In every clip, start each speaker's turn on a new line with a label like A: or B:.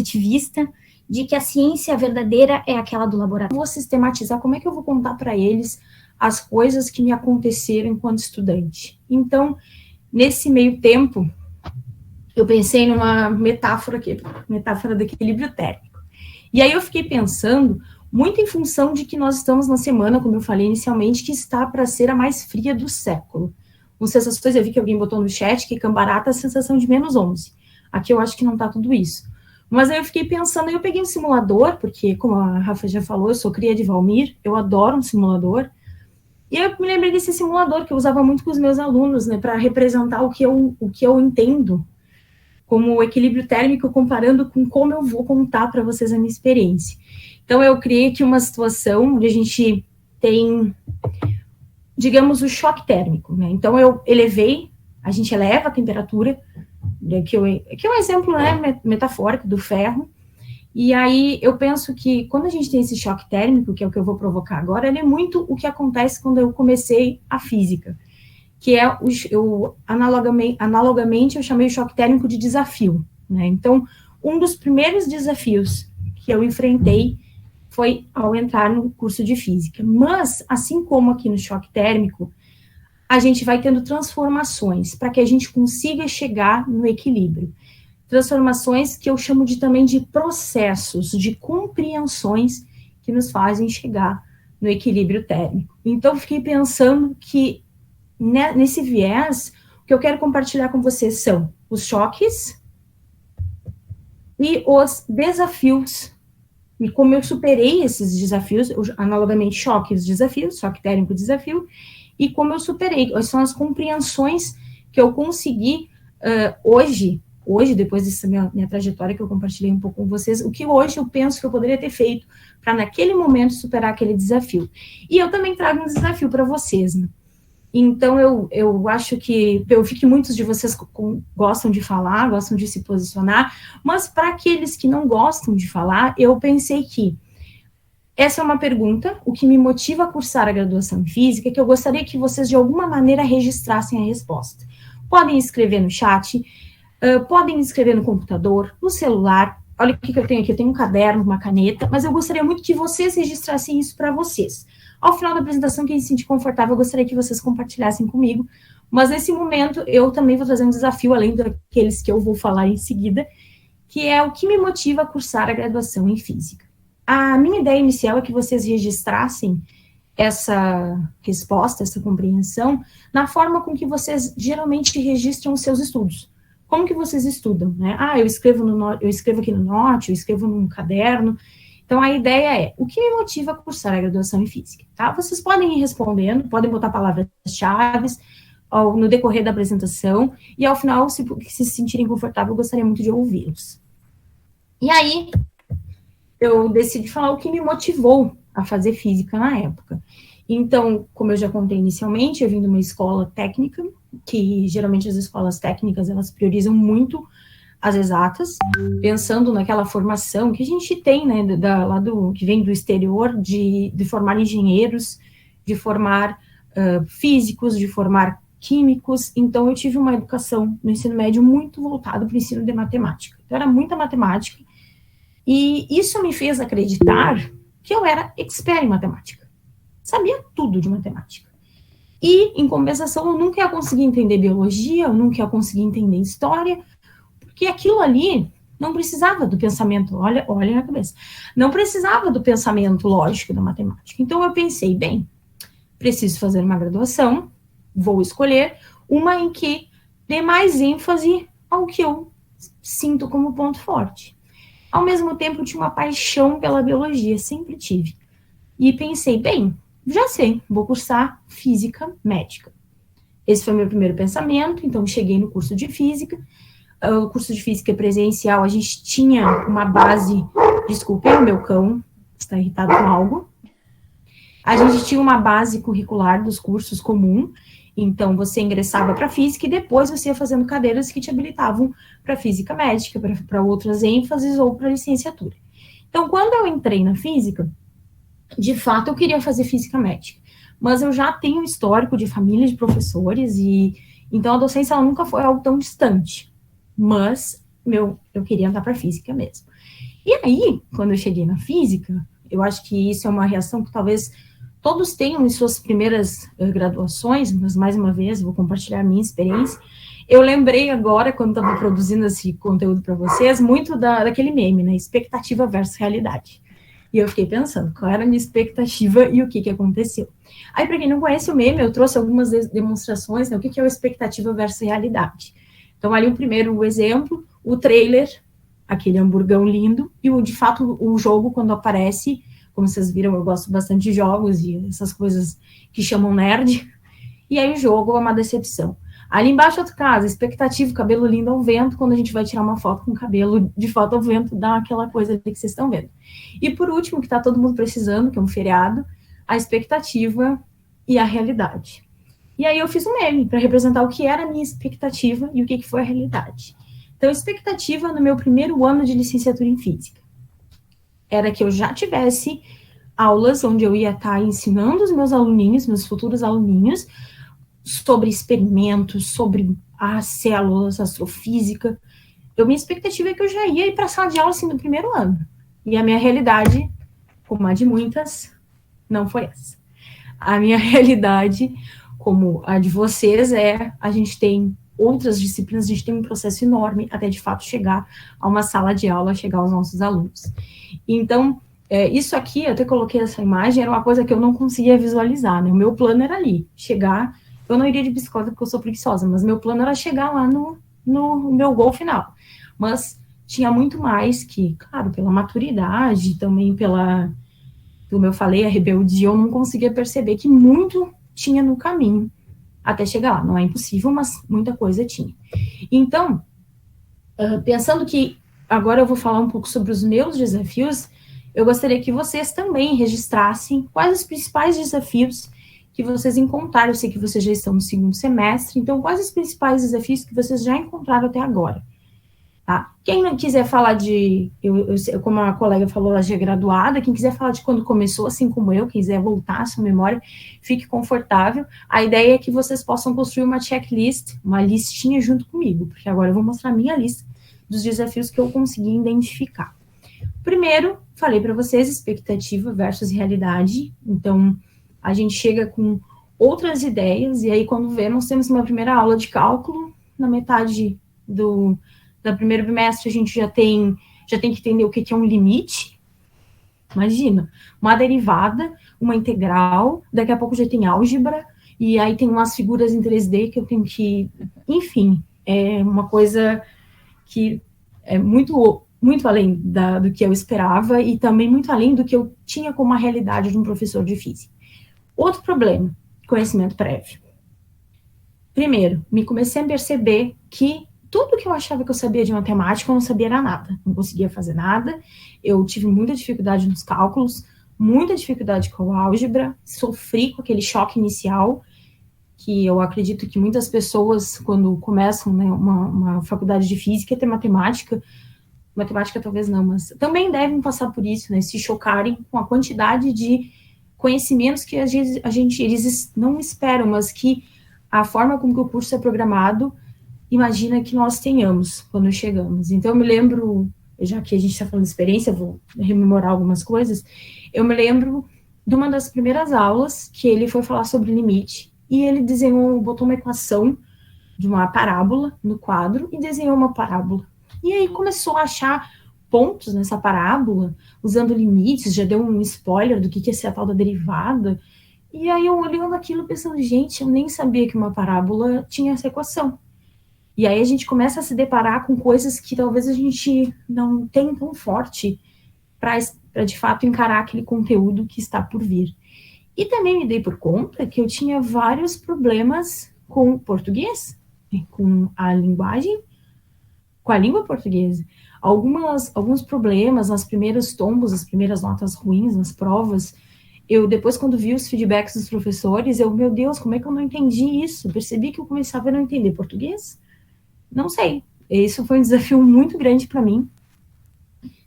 A: positivista, de que a ciência verdadeira é aquela do laboratório. Vou sistematizar, como é que eu vou contar para eles as coisas que me aconteceram enquanto estudante? Então, nesse meio tempo, eu pensei numa metáfora do equilíbrio térmico. E aí eu fiquei pensando, muito em função de que nós estamos na semana, como eu falei inicialmente, que está para ser a mais fria do século. Com sensações, eu vi que alguém botou no chat que Cambará está a sensação de -11. Aqui eu acho que não está tudo isso. Mas aí eu fiquei pensando, eu peguei um simulador, porque, como a Rafa já falou, eu sou cria de Valmir, eu adoro um simulador, e eu me lembrei desse simulador que eu usava muito com os meus alunos, né, para representar o que eu entendo como o equilíbrio térmico, comparando com como eu vou contar para vocês a minha experiência. Então, eu criei aqui uma situação onde a gente tem, digamos, o choque térmico, né? Então, a gente eleva a temperatura, que é um exemplo, né, metafórico do ferro, e aí eu penso que quando a gente tem esse choque térmico, que é o que eu vou provocar agora, ele é muito o que acontece quando eu comecei a física, que é, analogamente, eu chamei o choque térmico de desafio, né? Então, um dos primeiros desafios que eu enfrentei foi ao entrar no curso de física. Mas, assim como aqui no choque térmico, a gente vai tendo transformações para que a gente consiga chegar no equilíbrio. Transformações que eu chamo também de processos, de compreensões que nos fazem chegar no equilíbrio térmico. Então, fiquei pensando que nesse viés, o que eu quero compartilhar com vocês são os choques e os desafios, e como eu superei esses desafios, analogamente choques, desafios, choque térmico, desafio, e como eu superei, quais são as compreensões que eu consegui hoje, depois dessa minha trajetória que eu compartilhei um pouco com vocês, o que hoje eu penso que eu poderia ter feito para naquele momento superar aquele desafio. E eu também trago um desafio para vocês, né? Então, eu acho que, eu vi que muitos de vocês gostam de falar, gostam de se posicionar, mas para aqueles que não gostam de falar, eu pensei que essa é uma pergunta, o que me motiva a cursar a graduação em Física, que eu gostaria que vocês, de alguma maneira, registrassem a resposta. Podem escrever no chat, podem escrever no computador, no celular. Olha o que eu tenho aqui, eu tenho um caderno, uma caneta, mas eu gostaria muito que vocês registrassem isso para vocês. Ao final da apresentação, quem se sentir confortável, eu gostaria que vocês compartilhassem comigo, mas nesse momento eu também vou trazer um desafio, além daqueles que eu vou falar em seguida, que é o que me motiva a cursar a graduação em Física. A minha ideia inicial é que vocês registrassem essa resposta, essa compreensão, na forma com que vocês geralmente registram os seus estudos. Como que vocês estudam, né? Eu escrevo aqui no Note, eu escrevo num caderno. Então, a ideia é, o que me motiva a cursar a graduação em Física, tá? Vocês podem ir respondendo, podem botar palavras-chave no decorrer da apresentação, e ao final, se sentirem confortáveis, eu gostaria muito de ouvi-los. E aí, eu decidi falar o que me motivou a fazer Física na época. Então, como eu já contei inicialmente, eu vim de uma escola técnica, que geralmente as escolas técnicas, elas priorizam muito as exatas, pensando naquela formação que a gente tem, né, que vem do exterior, de formar engenheiros, de formar físicos, de formar químicos. Então, eu tive uma educação no ensino médio muito voltada para o ensino de matemática. Então, era muita matemática, e isso me fez acreditar que eu era expert em matemática. Sabia tudo de matemática. E, em compensação, eu nunca ia conseguir entender biologia, eu nunca ia conseguir entender história, porque aquilo ali não precisava do pensamento, olha na cabeça, não precisava do pensamento lógico da matemática. Então, eu pensei, bem, preciso fazer uma graduação, vou escolher uma em que dê mais ênfase ao que eu sinto como ponto forte. Ao mesmo tempo, eu tinha uma paixão pela biologia, sempre tive. E pensei, bem, já sei, vou cursar Física Médica. Esse foi meu primeiro pensamento, então cheguei no curso de Física. O curso de Física presencial, a gente tinha uma base... Desculpem, o meu cão está irritado com algo. A gente tinha uma base curricular dos cursos comum, então você ingressava para Física e depois você ia fazendo cadeiras que te habilitavam para Física Médica, para outras ênfases ou para licenciatura. Então, quando eu entrei na Física, de fato eu queria fazer Física Médica, mas eu já tenho um histórico de família de professores, e então a docência ela nunca foi algo tão distante, mas eu queria entrar para Física mesmo. E aí, quando eu cheguei na física, eu acho que isso é uma reação que talvez todos tenham em suas primeiras graduações, mas mais uma vez, vou compartilhar a minha experiência. Eu lembrei agora, quando estava produzindo esse conteúdo para vocês, muito daquele meme, né? Expectativa versus realidade. E eu fiquei pensando, qual era a minha expectativa e o que aconteceu. Aí, para quem não conhece o meme, eu trouxe algumas demonstrações, né? O que é a expectativa versus realidade. Então, ali o primeiro exemplo, o trailer, aquele hamburgão lindo, e de fato o jogo, quando aparece, como vocês viram, eu gosto bastante de jogos e essas coisas que chamam nerd, e aí o jogo é uma decepção. Ali embaixo, outro caso, expectativa, cabelo lindo ao vento, quando a gente vai tirar uma foto com o cabelo de foto ao vento, dá aquela coisa ali que vocês estão vendo. E por último, que está todo mundo precisando, que é um feriado, a expectativa e a realidade. E aí eu fiz um meme para representar o que era a minha expectativa e o que foi a realidade. Então, expectativa no meu primeiro ano de licenciatura em física era que eu já tivesse aulas onde eu ia estar ensinando os meus aluninhos, meus futuros aluninhos, sobre experimentos, sobre as células, astrofísica. Então, minha expectativa é que eu já ia ir para a sala de aula assim no primeiro ano. E a minha realidade, como a de muitas, não foi essa. A minha realidade, como a de vocês, a gente tem outras disciplinas, a gente tem um processo enorme até de fato chegar a uma sala de aula, chegar aos nossos alunos. Então, isso aqui, eu até coloquei essa imagem, era uma coisa que eu não conseguia visualizar, né? O meu plano era ali, chegar. Eu não iria de bicicleta porque eu sou preguiçosa, mas meu plano era chegar lá no meu gol final. Mas tinha muito mais que, claro, pela maturidade, também como eu falei, a rebeldia, eu não conseguia perceber que muito tinha no caminho até chegar lá. Não é impossível, mas muita coisa tinha. Então, pensando que agora eu vou falar um pouco sobre os meus desafios, eu gostaria que vocês também registrassem quais os principais desafios que vocês encontraram. Eu sei que vocês já estão no segundo semestre, então quais os principais desafios que vocês já encontraram até agora? Tá? Quem não quiser falar como a colega falou, ela já é graduada, quem quiser falar de quando começou, assim como eu, quiser voltar a sua memória, fique confortável. A ideia é que vocês possam construir uma checklist, uma listinha junto comigo, porque agora eu vou mostrar a minha lista dos desafios que eu consegui identificar. Primeiro, falei para vocês, expectativa versus realidade. Então, a gente chega com outras ideias, e aí quando vê, nós temos uma primeira aula de cálculo, na metade do primeiro bimestre a gente já tem que entender o que é um limite. Imagina, uma derivada, uma integral, daqui a pouco já tem álgebra, e aí tem umas figuras em 3D que eu tenho que... Enfim, é uma coisa que é muito além do que eu esperava e também muito além do que eu tinha como a realidade de um professor de física. Outro problema, conhecimento prévio. Primeiro, me comecei a perceber que tudo que eu achava que eu sabia de matemática, eu não sabia era nada. Não conseguia fazer nada. Eu tive muita dificuldade nos cálculos, muita dificuldade com a álgebra, sofri com aquele choque inicial, que eu acredito que muitas pessoas, quando começam, né, uma faculdade de física, ter matemática talvez não, mas também devem passar por isso, né, se chocarem com a quantidade de conhecimentos que eles não esperam, mas que a forma como que o curso é programado imagina que nós tenhamos quando chegamos. Então, eu me lembro, já que a gente está falando de experiência, vou rememorar algumas coisas, eu me lembro de uma das primeiras aulas que ele foi falar sobre limite, e ele botou uma equação de uma parábola no quadro e desenhou uma parábola. E aí começou a achar pontos nessa parábola, usando limites, já deu um spoiler do que ia ser a tal da derivada. E aí eu olhando aquilo pensando, gente, eu nem sabia que uma parábola tinha essa equação. E aí a gente começa a se deparar com coisas que talvez a gente não tenha tão forte para de fato encarar aquele conteúdo que está por vir. E também me dei por conta que eu tinha vários problemas com o português, com a linguagem, com a língua portuguesa. Alguns problemas nas primeiros tombos, as primeiras notas ruins nas provas, eu depois quando vi os feedbacks dos professores, meu Deus, como é que eu não entendi isso? Percebi que eu começava a não entender português? Não sei. Isso foi um desafio muito grande para mim.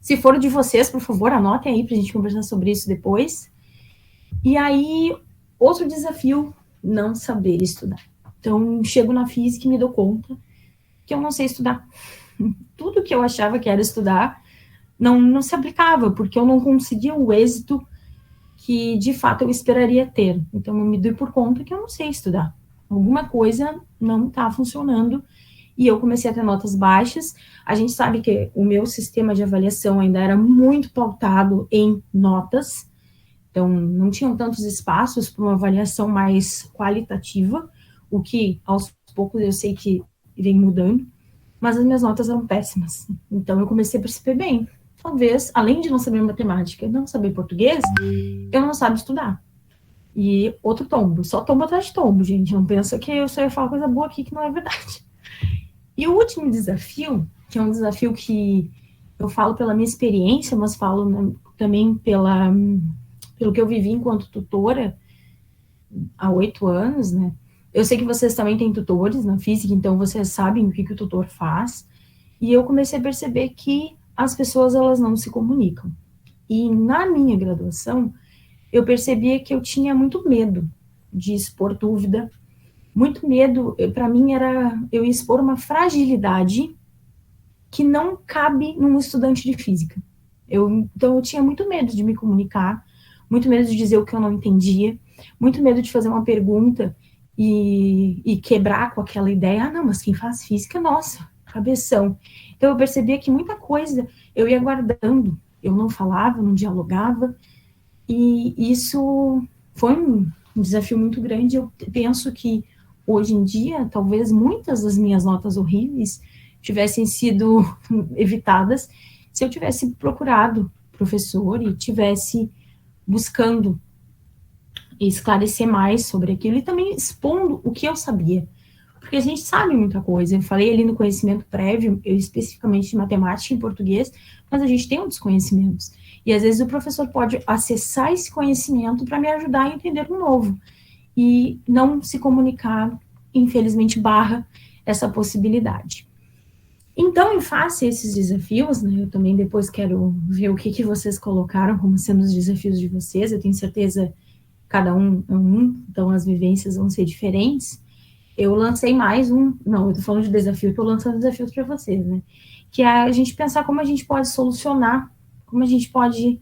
A: Se for de vocês, por favor, anotem aí para a gente conversar sobre isso depois. E aí, outro desafio, não saber estudar. Então, chego na física e me dou conta que eu não sei estudar. Tudo que eu achava que era estudar, não se aplicava, porque eu não conseguia o êxito que, de fato, eu esperaria ter. Então, eu me dei por conta que eu não sei estudar. Alguma coisa não está funcionando, e eu comecei a ter notas baixas. A gente sabe que o meu sistema de avaliação ainda era muito pautado em notas, então não tinham tantos espaços para uma avaliação mais qualitativa, o que, aos poucos, eu sei que vem mudando, mas as minhas notas eram péssimas. Então, eu comecei a perceber bem. Talvez, além de não saber matemática e não saber português, eu não sabia estudar. E outro tombo, só tombo atrás de tombo, gente. Não pensa que eu só ia falar coisa boa aqui, que não é verdade. E o último desafio, que é um desafio que eu falo pela minha experiência, mas falo, né, também pelo que eu vivi enquanto tutora há 8 anos, né? Eu sei que vocês também têm tutores na física, então vocês sabem o que o tutor faz. E eu comecei a perceber que as pessoas, elas não se comunicam. E na minha graduação, eu percebia que eu tinha muito medo de expor dúvida, muito medo, para mim era eu expor uma fragilidade que não cabe num estudante de física. Então eu tinha muito medo de me comunicar, muito medo de dizer o que eu não entendia, muito medo de fazer uma pergunta e quebrar com aquela ideia, não, mas quem faz física, nossa, cabeção. Então eu percebia que muita coisa eu ia guardando, eu não falava, não dialogava, e isso foi um desafio muito grande. Eu penso que hoje em dia, talvez muitas das minhas notas horríveis tivessem sido evitadas se eu tivesse procurado professor e tivesse buscando esclarecer mais sobre aquilo e também expondo o que eu sabia. Porque a gente sabe muita coisa. Eu falei ali no conhecimento prévio, eu especificamente de matemática e português, mas a gente tem outros conhecimentos. E às vezes o professor pode acessar esse conhecimento para me ajudar a entender um novo. E não se comunicar, infelizmente, barra essa possibilidade. Então, em face a esses desafios, né, eu também depois quero ver o que vocês colocaram como sendo os desafios de vocês. Eu tenho certeza que cada um é um, então as vivências vão ser diferentes. Eu lancei mais um, não, eu tô falando de desafio, eu tô lançando desafios para vocês, né? Que é a gente pensar como a gente pode solucionar, como a gente pode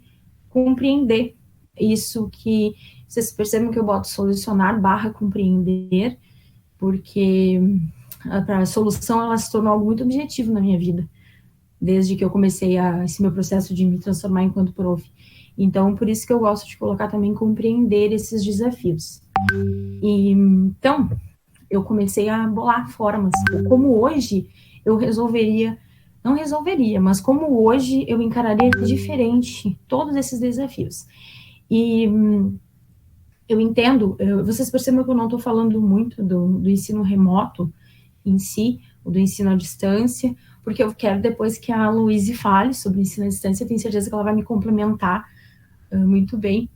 A: compreender isso que vocês percebem que eu boto solucionar barra compreender, porque a solução ela se tornou algo muito objetivo na minha vida, desde que eu comecei esse meu processo de me transformar enquanto prof. Então, por isso que eu gosto de colocar também compreender esses desafios. E, então, eu comecei a bolar formas, como hoje eu não resolveria, mas como hoje eu encararia diferente todos esses desafios. E eu entendo, vocês percebem que eu não estou falando muito do ensino remoto em si, ou do ensino à distância, porque eu quero depois que a Luíse fale sobre o ensino à distância, eu tenho certeza que ela vai me complementar muito bem.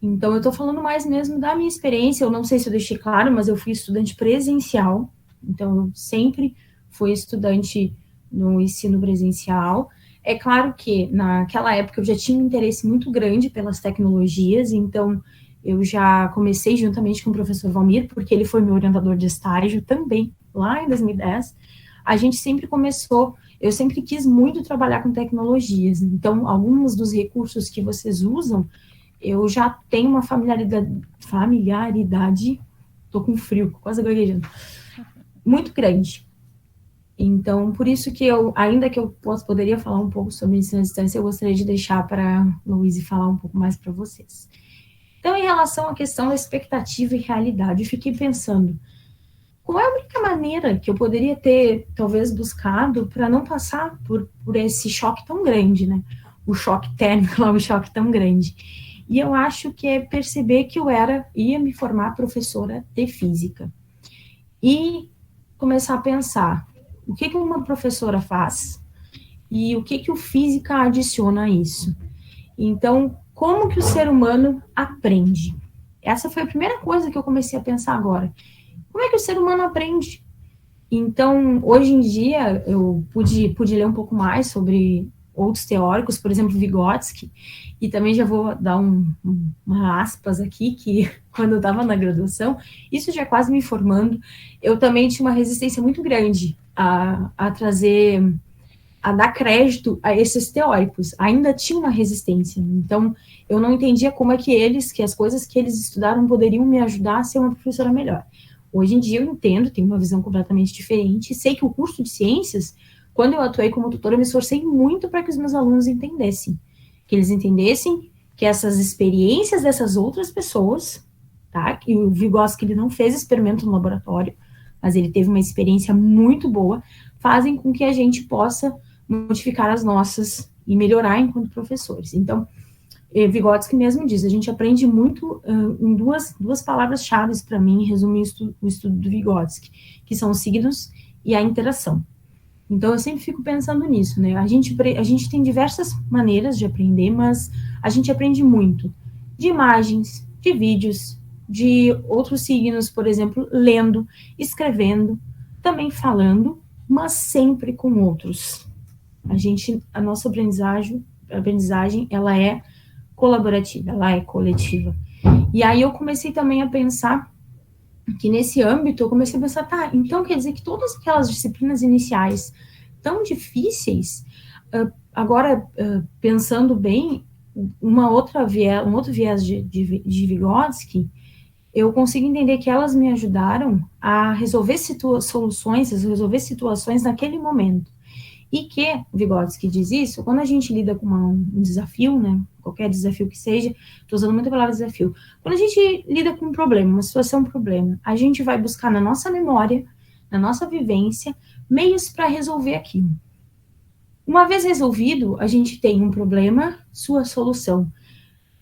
A: Então, eu estou falando mais mesmo da minha experiência. Eu não sei se eu deixei claro, mas eu fui estudante presencial. Então, eu sempre fui estudante no ensino presencial. É claro que, naquela época, eu já tinha um interesse muito grande pelas tecnologias. Então, eu já comecei juntamente com o professor Valmir, porque ele foi meu orientador de estágio também, lá em 2010. A gente sempre começou... Eu sempre quis muito trabalhar com tecnologias. Então, alguns dos recursos que vocês usam, eu já tenho uma familiaridade, tô com frio, quase gaguejando, muito grande. Então, por isso que eu, ainda que eu poderia falar um pouco sobre ensino à distância, eu gostaria de deixar para a Luíse falar um pouco mais para vocês. Então, em relação à questão da expectativa e realidade, eu fiquei pensando, qual é a única maneira que eu poderia ter, talvez, buscado para não passar por esse choque tão grande, né? O choque térmico, o choque tão grande. E eu acho que é perceber que eu ia me formar professora de física. E começar a pensar, o que uma professora faz? E o que o física adiciona a isso? Então, como que o ser humano aprende? Essa foi a primeira coisa que eu comecei a pensar agora. Como é que o ser humano aprende? Então, hoje em dia, eu pude ler um pouco mais sobre outros teóricos, por exemplo, Vygotsky, e também já vou dar uma aspas aqui, que quando eu estava na graduação, isso já quase me formando, eu também tinha uma resistência muito grande a trazer a dar crédito a esses teóricos. Ainda tinha uma resistência. Então, eu não entendia como é que as coisas que eles estudaram poderiam me ajudar a ser uma professora melhor. Hoje em dia eu entendo, tenho uma visão completamente diferente, e sei que o curso de ciências, quando eu atuei como tutora, eu me esforcei muito para que os meus alunos entendessem. Que eles entendessem que essas experiências dessas outras pessoas, tá? Que o Vygotsky, ele não fez experimento no laboratório, mas ele teve uma experiência muito boa, fazem com que a gente possa modificar as nossas e melhorar enquanto professores. Então, Vygotsky mesmo diz, a gente aprende muito em duas palavras-chave para mim, resumem o estudo do Vygotsky, que são os signos e a interação. Então, eu sempre fico pensando nisso, né? A gente tem diversas maneiras de aprender, mas a gente aprende muito de imagens, de vídeos, de outros signos, por exemplo, lendo, escrevendo, também falando, mas sempre com outros. A nossa aprendizagem, ela é colaborativa, ela é coletiva. E aí eu comecei também a pensar que nesse âmbito, eu comecei a pensar, tá, então quer dizer que todas aquelas disciplinas iniciais tão difíceis, agora, pensando bem, um outro viés de Vygotsky, eu consigo entender que elas me ajudaram a resolver resolver situações naquele momento. E que, Vygotsky diz isso, quando a gente lida com um desafio, né, qualquer desafio que seja, estou usando muito a palavra desafio, quando a gente lida com um problema, uma situação, um problema, a gente vai buscar na nossa memória, na nossa vivência, meios para resolver aquilo. Uma vez resolvido, a gente tem um problema, sua solução.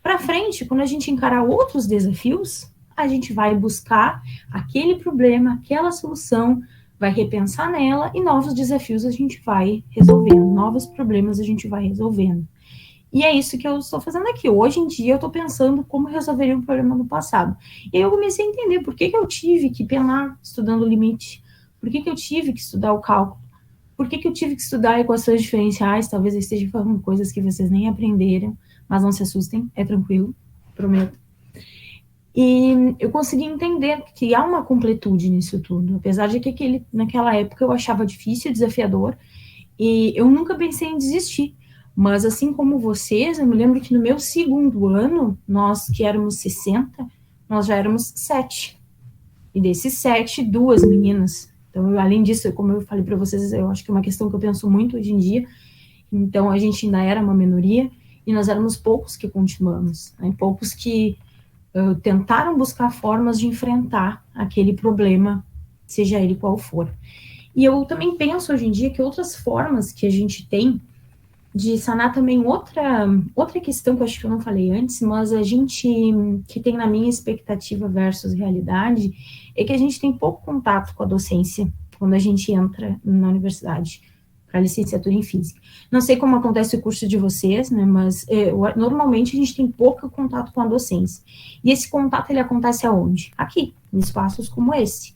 A: Para frente, quando a gente encarar outros desafios, a gente vai buscar aquele problema, aquela solução, vai repensar nela e novos desafios a gente vai resolvendo, novos problemas a gente vai resolvendo. E é isso que eu estou fazendo aqui. Hoje em dia eu estou pensando como resolveria um problema no passado. E aí eu comecei a entender por que eu tive que penar estudando o limite, por que eu tive que estudar o cálculo, por que eu tive que estudar equações diferenciais, talvez eu esteja falando coisas que vocês nem aprenderam, mas não se assustem, é tranquilo, prometo. E eu consegui entender que há uma completude nisso tudo, apesar de que naquela época eu achava difícil, desafiador, e eu nunca pensei em desistir. Mas assim como vocês, eu me lembro que no meu segundo ano, nós que éramos 60, nós já éramos 7. E desses 7, 2 meninas. Então, além disso, como eu falei para vocês, eu acho que é uma questão que eu penso muito hoje em dia. Então, a gente ainda era uma minoria, e nós éramos poucos que continuamos, né? Poucos que tentaram buscar formas de enfrentar aquele problema, seja ele qual for. E eu também penso hoje em dia que outras formas que a gente tem de sanar também outra questão que eu acho que eu não falei antes, mas a gente, que tem na minha expectativa versus realidade, é que a gente tem pouco contato com a docência quando a gente entra na universidade para licenciatura em física. Não sei como acontece o curso de vocês, né, mas normalmente a gente tem pouco contato com a docência. E esse contato, ele acontece aonde? Aqui, em espaços como esse.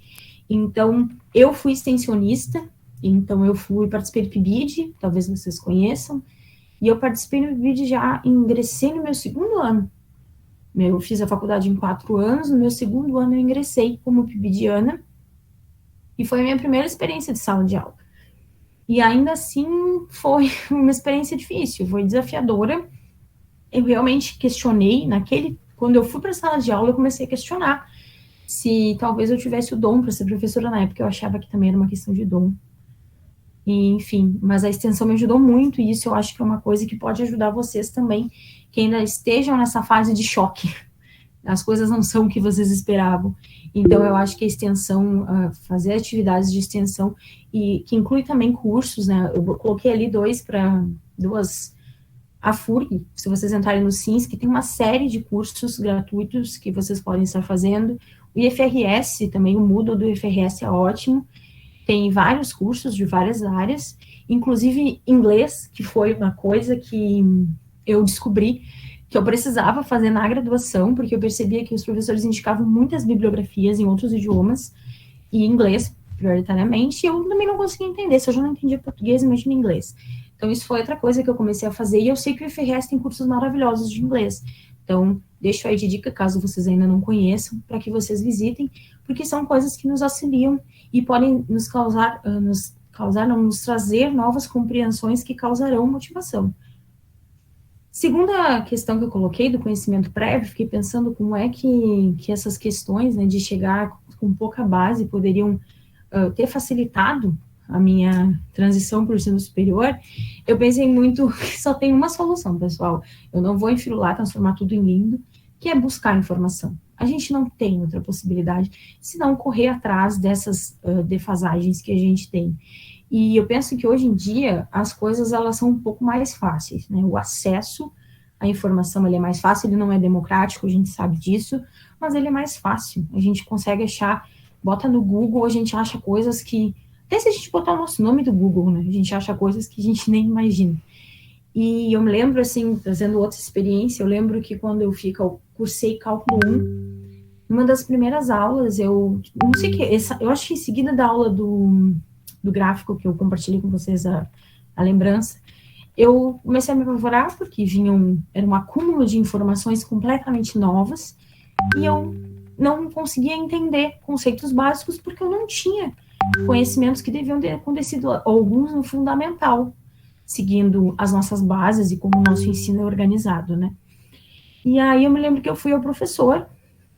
A: Então, eu fui extensionista, então eu participei do PIBID, talvez vocês conheçam, e eu participei do PIBID já, ingressei no meu segundo ano. Eu fiz a faculdade em 4 anos, no meu segundo ano eu ingressei como PIBIdiana, e foi a minha primeira experiência de sala de aula. E ainda assim foi uma experiência difícil, foi desafiadora. Eu realmente questionei, quando eu fui para a sala de aula, eu comecei a questionar se talvez eu tivesse o dom para ser professora na época, eu achava que também era uma questão de dom. E, enfim, mas a extensão me ajudou muito, e isso eu acho que é uma coisa que pode ajudar vocês também, que ainda estejam nessa fase de choque. As coisas não são o que vocês esperavam. Então, eu acho que a extensão, fazer atividades de extensão, e que inclui também cursos, né? Eu coloquei ali a FURG, se vocês entrarem no SINS, que tem uma série de cursos gratuitos que vocês podem estar fazendo. O IFRS, também o Moodle do IFRS é ótimo. Tem vários cursos de várias áreas, inclusive inglês, que foi uma coisa que eu descobri que eu precisava fazer na graduação, porque eu percebia que os professores indicavam muitas bibliografias em outros idiomas, e inglês, prioritariamente, e eu também não conseguia entender. Se eu já não entendia português, imagina inglês. Então, isso foi outra coisa que eu comecei a fazer, e eu sei que o IFRS tem cursos maravilhosos de inglês. Então, deixo aí de dica, caso vocês ainda não conheçam, para que vocês visitem, porque são coisas que nos auxiliam e podem nos causar, nos causar não, nos trazer novas compreensões que causarão motivação. Segunda questão que eu coloquei do conhecimento prévio, fiquei pensando como é que essas questões, né, de chegar com pouca base poderiam ter facilitado a minha transição para o ensino superior. Eu pensei muito que só tem uma solução, pessoal. Eu não vou enfirular, transformar tudo em lindo, que é buscar informação. A gente não tem outra possibilidade, senão correr atrás dessas defasagens que a gente tem. E eu penso que hoje em dia as coisas elas são um pouco mais fáceis, né? O acesso à informação ele é mais fácil, ele não é democrático, a gente sabe disso, mas ele é mais fácil. A gente consegue achar, bota no Google, a gente acha coisas que, até se a gente botar o nosso nome do Google, né? A gente acha coisas que a gente nem imagina. E eu me lembro, assim, trazendo outra experiência, eu lembro que quando eu cursei Cálculo 1, uma das primeiras aulas, eu não sei o que, eu acho que em seguida da aula do gráfico que eu compartilhei com vocês a lembrança, eu comecei a me apavorar porque era um acúmulo de informações completamente novas e eu não conseguia entender conceitos básicos porque eu não tinha conhecimentos que deviam ter acontecido, alguns no fundamental, seguindo as nossas bases e como o nosso ensino é organizado, né? E aí eu me lembro que eu fui ao professor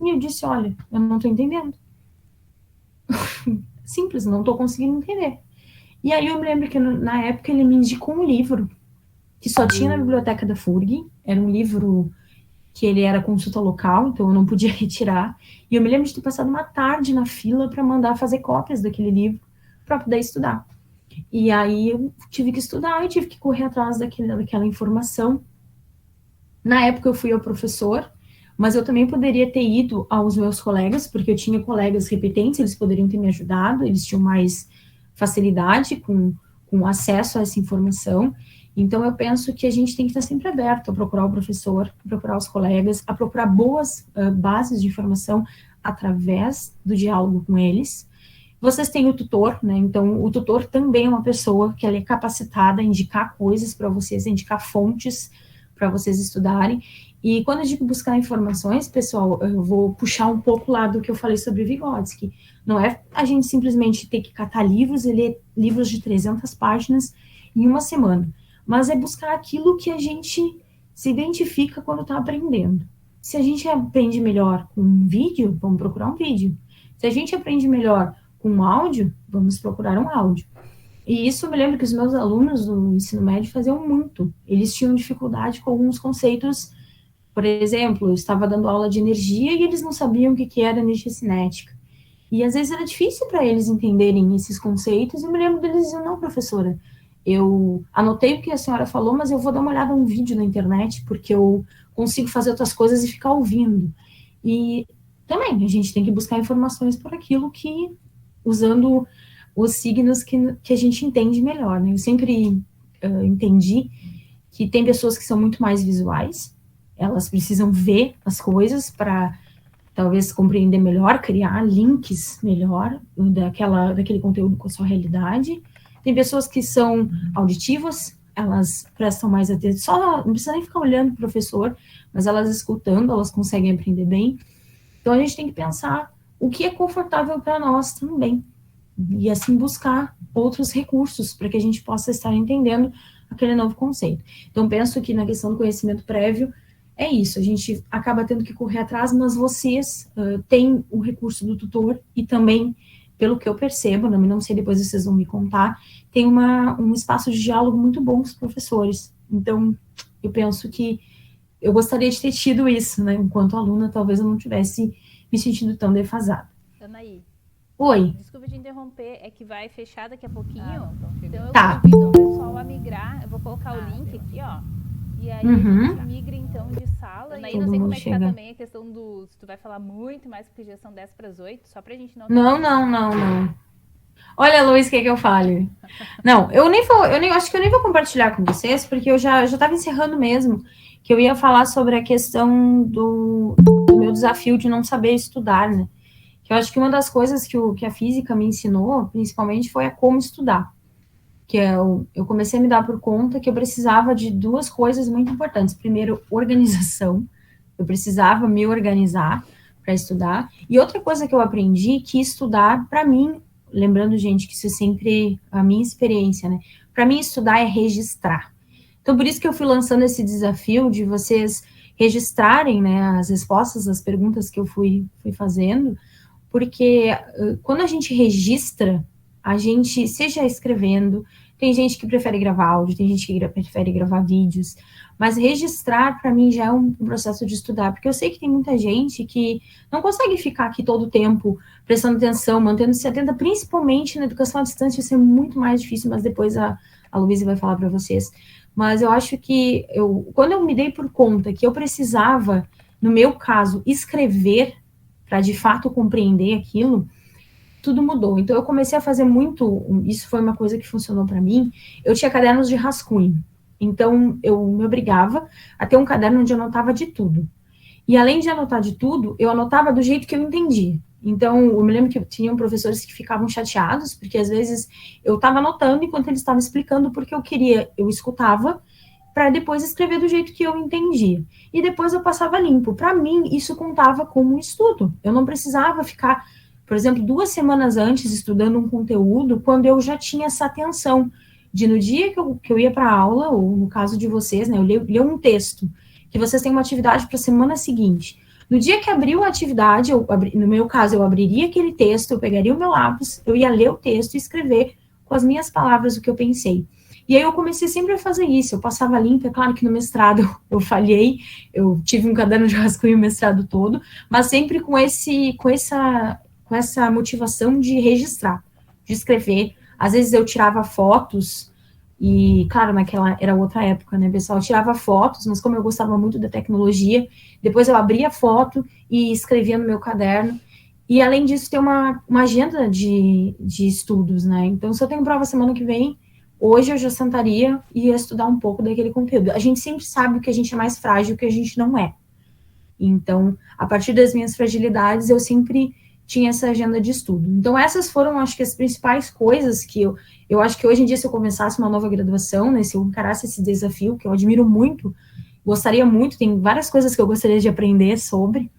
A: e eu disse, olha, eu não estou entendendo. Simples, não estou conseguindo entender. E aí eu me lembro que na época ele me indicou um livro que só tinha na biblioteca da FURG, era um livro que ele era consulta local, então eu não podia retirar, e eu me lembro de ter passado uma tarde na fila para mandar fazer cópias daquele livro para poder estudar. E aí eu tive que estudar, eu tive que correr atrás daquela informação. Na época eu fui ao professor, mas eu também poderia ter ido aos meus colegas, porque eu tinha colegas repetentes, eles poderiam ter me ajudado, eles tinham mais facilidade com acesso a essa informação. Então, eu penso que a gente tem que estar sempre aberto a procurar o professor, a procurar os colegas, a procurar boas bases de informação através do diálogo com eles. Vocês têm o tutor, né? Então, o tutor também é uma pessoa que ela é capacitada a indicar coisas para vocês, a indicar fontes para vocês estudarem. E quando eu digo buscar informações, pessoal, eu vou puxar um pouco lá do que eu falei sobre Vygotsky. Não é a gente simplesmente ter que catar livros e ler livros de 300 páginas em uma semana, mas é buscar aquilo que a gente se identifica quando está aprendendo. Se a gente aprende melhor com um vídeo, vamos procurar um vídeo. Se a gente aprende melhor com um áudio, vamos procurar um áudio. E isso eu me lembro que os meus alunos do ensino médio faziam muito. Eles tinham dificuldade com alguns conceitos. Por exemplo, eu estava dando aula de energia e eles não sabiam o que era energia cinética. E às vezes era difícil para eles entenderem esses conceitos. E eu me lembro deles dizendo, não, professora, eu anotei o que a senhora falou, mas eu vou dar uma olhada no vídeo na internet, porque eu consigo fazer outras coisas e ficar ouvindo. E também, a gente tem que buscar informações por aquilo que, usando os signos que a gente entende melhor, né? Eu sempre entendi que tem pessoas que são muito mais visuais, elas precisam ver as coisas para talvez compreender melhor, criar links melhor daquele conteúdo com a sua realidade. Tem pessoas que são auditivas, elas prestam mais atenção, só não precisa nem ficar olhando o professor, mas elas escutando, elas conseguem aprender bem. Então a gente tem que pensar o que é confortável para nós também, e assim buscar outros recursos para que a gente possa estar entendendo aquele novo conceito. Então penso que na questão do conhecimento prévio, é isso, a gente acaba tendo que correr atrás, mas vocês têm o recurso do tutor e também, pelo que eu percebo, não sei, depois vocês vão me contar, tem um espaço de diálogo muito bom com os professores. Então, eu penso que eu gostaria de ter tido isso, né? Enquanto aluna, talvez eu não tivesse me sentindo tão defasada.
B: Anaí.
A: Oi.
B: Desculpa te interromper, é que vai fechar daqui a pouquinho. Então eu
A: Tá.
B: convido o pessoal a migrar. Eu vou colocar o link aqui, ó. E aí a gente migra então de sala. E aí não sei como é que tá também a questão do... Se tu vai falar muito mais, porque já são 10 para as 8, só pra gente não...
A: Não. Olha, Luiz, o que eu fale? Não, eu acho que eu nem vou compartilhar com vocês, porque eu já estava encerrando mesmo, que eu ia falar sobre a questão do meu desafio de não saber estudar, né? Que eu acho que uma das coisas que a física me ensinou, principalmente, foi a como estudar. Que eu comecei a me dar por conta que eu precisava de duas coisas muito importantes. Primeiro, organização. Eu precisava me organizar para estudar. E outra coisa que eu aprendi, que estudar, para mim, lembrando, gente, que isso é sempre a minha experiência, né? Para mim, estudar é registrar. Então, por isso que eu fui lançando esse desafio de vocês registrarem, né, as respostas, as perguntas que eu fui fazendo, porque quando a gente registra, a gente, seja escrevendo, tem gente que prefere gravar áudio, tem gente que prefere gravar vídeos, mas registrar, para mim, já é um processo de estudar, porque eu sei que tem muita gente que não consegue ficar aqui todo o tempo prestando atenção, mantendo-se atenta, principalmente na educação à distância, isso é muito mais difícil, mas depois a Luísa vai falar para vocês. Mas eu acho que, quando eu me dei por conta que eu precisava, no meu caso, escrever para de fato compreender aquilo, tudo mudou. Então, eu comecei a fazer muito, isso foi uma coisa que funcionou para mim, eu tinha cadernos de rascunho. Então, eu me obrigava a ter um caderno onde eu anotava de tudo. E além de anotar de tudo, eu anotava do jeito que eu entendi. Então, eu me lembro que tinham professores que ficavam chateados, porque às vezes eu estava anotando enquanto eles estavam explicando, porque eu escutava, para depois escrever do jeito que eu entendia. E depois eu passava limpo. Para mim, isso contava como um estudo. Eu não precisava ficar, por exemplo, 2 semanas antes estudando um conteúdo, quando eu já tinha essa atenção de no dia que eu ia para a aula, ou no caso de vocês, né, eu leio um texto, que vocês têm uma atividade para a semana seguinte. No dia que abriu a atividade, no meu caso, eu abriria aquele texto, eu pegaria o meu lápis, eu ia ler o texto e escrever com as minhas palavras o que eu pensei. E aí eu comecei sempre a fazer isso, eu passava limpo, é claro que no mestrado eu falhei, eu tive um caderno de rascunho o mestrado todo, mas sempre com essa motivação de registrar, de escrever. Às vezes eu tirava fotos, e claro, naquela era outra época, né, pessoal, eu tirava fotos, mas como eu gostava muito da tecnologia, depois eu abria a foto e escrevia no meu caderno. E além disso, tem uma agenda de estudos, né? Então, se eu tenho prova semana que vem, hoje eu já sentaria e ia estudar um pouco daquele conteúdo. A gente sempre sabe que a gente é mais frágil, que a gente não é. Então, a partir das minhas fragilidades, eu sempre tinha essa agenda de estudo. Então, essas foram, acho que, as principais coisas que eu acho que hoje em dia, se eu começasse uma nova graduação, né, se eu encarasse esse desafio, que eu admiro muito, gostaria muito, tem várias coisas que eu gostaria de aprender sobre.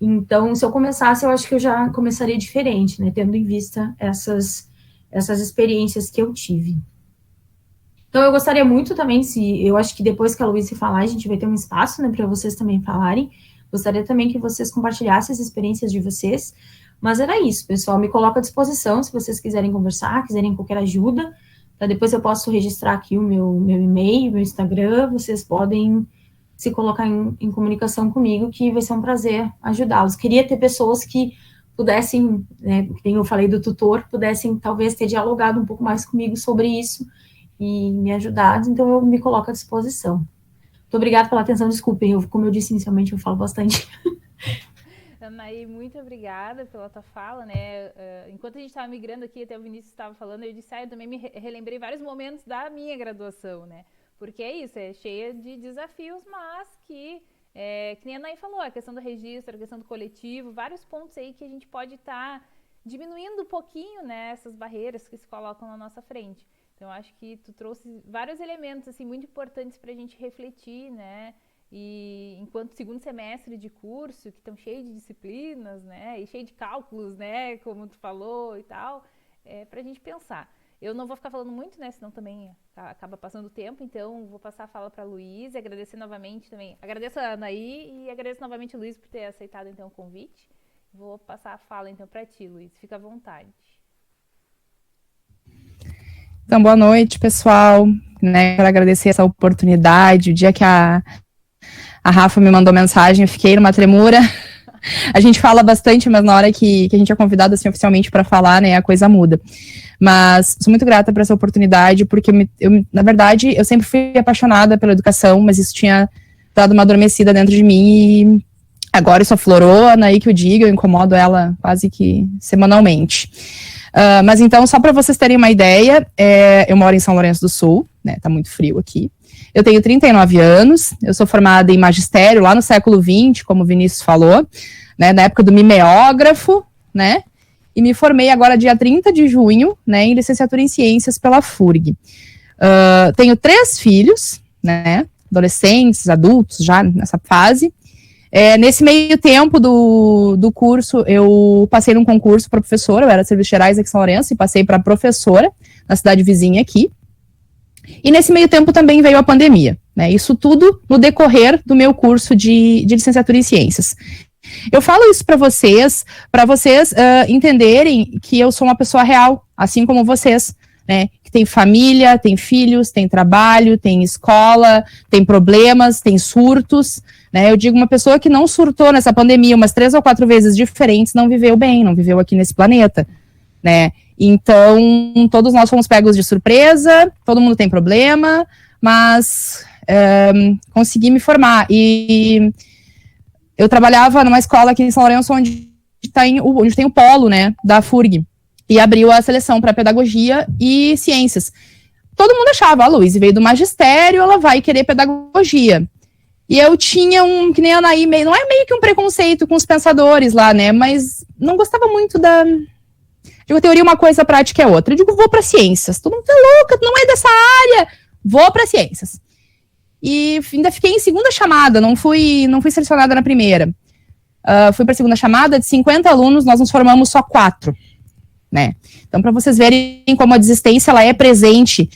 A: Então, se eu começasse, eu acho que eu já começaria diferente, né, tendo em vista essas experiências que eu tive. Então, eu gostaria muito também, eu acho que depois que a Luísa falar, a gente vai ter um espaço, né, para vocês também falarem. Gostaria também que vocês compartilhassem as experiências de vocês. Mas era isso, pessoal. Me coloco à disposição, se vocês quiserem conversar, quiserem qualquer ajuda. Tá? Depois eu posso registrar aqui o meu e-mail, meu Instagram. Vocês podem se colocar em comunicação comigo, que vai ser um prazer ajudá-los. Queria ter pessoas que pudessem, né, como eu falei do tutor, pudessem talvez ter dialogado um pouco mais comigo sobre isso e me ajudado, então eu me coloco à disposição. Muito obrigada pela atenção, desculpem, como eu disse inicialmente, eu falo bastante.
B: Anaí, muito obrigada pela tua fala, né? Enquanto a gente estava migrando aqui, até o Vinícius estava falando, eu disse, eu também me relembrei vários momentos da minha graduação, né? Porque é isso, é cheia de desafios, mas que nem a Anaí falou, a questão do registro, a questão do coletivo, vários pontos aí que a gente pode estar diminuindo um pouquinho, né, essas barreiras que se colocam na nossa frente. Então, acho que tu trouxe vários elementos, assim, muito importantes para a gente refletir, né? E enquanto segundo semestre de curso, que estão cheios de disciplinas, né? E cheio de cálculos, né? Como tu falou e tal, para a gente pensar. Eu não vou ficar falando muito, né? Senão também acaba passando o tempo. Então, vou passar a fala para a Luísa e agradecer novamente também. Agradeço a Anaí e agradeço novamente a Luísa por ter aceitado, então, o convite. Vou passar a fala, então, para ti, Luísa. Fica à vontade.
C: Então, boa noite, pessoal. Né, quero agradecer essa oportunidade. O dia que a Rafa me mandou mensagem, eu fiquei numa tremura. A gente fala bastante, mas na hora que a gente é convidado assim, oficialmente para falar, né, a coisa muda. Mas sou muito grata por essa oportunidade, porque na verdade, eu sempre fui apaixonada pela educação, mas isso tinha dado uma adormecida dentro de mim e agora isso aflorou, aí que eu digo, eu incomodo ela quase que semanalmente. Mas então, só para vocês terem uma ideia, eu moro em São Lourenço do Sul, né, tá muito frio aqui. Eu tenho 39 anos, eu sou formada em magistério lá no século XX, como o Vinícius falou, né, na época do mimeógrafo, né, e me formei agora dia 30 de junho, né, em licenciatura em ciências pela FURG. Tenho 3 filhos, né, adolescentes, adultos já nessa fase, Nesse meio tempo do curso, eu passei num concurso para professora, eu era de Serviços Gerais aqui em São Lourenço, e passei para professora na cidade vizinha aqui. E nesse meio tempo também veio a pandemia, né? Isso tudo no decorrer do meu curso de licenciatura em ciências. Eu falo isso para vocês entenderem que eu sou uma pessoa real, assim como vocês, né? Que tem família, tem filhos, tem trabalho, tem escola, tem problemas, tem surtos, né? Eu digo, uma pessoa que não surtou nessa pandemia umas 3 ou 4 vezes diferentes, não viveu bem, não viveu aqui nesse planeta, né? Então, todos nós fomos pegos de surpresa, todo mundo tem problema, mas consegui me formar. E eu trabalhava numa escola aqui em São Lourenço, onde tem o polo, né, da FURG, e abriu a seleção para pedagogia e ciências. Todo mundo achava, a Luísa veio do magistério, ela vai querer pedagogia. E eu tinha que nem a Anaí, não é meio que um preconceito com os pensadores lá, né, mas não gostava muito da... Digo, a teoria é uma coisa, a prática é outra. Eu digo, vou para ciências. Todo mundo tá louca, não é dessa área. Vou para ciências. E ainda fiquei em segunda chamada, não fui selecionada na primeira. Fui para a segunda chamada, de 50 alunos, nós nos formamos só 4, né? Então, para vocês verem como a desistência ela é presente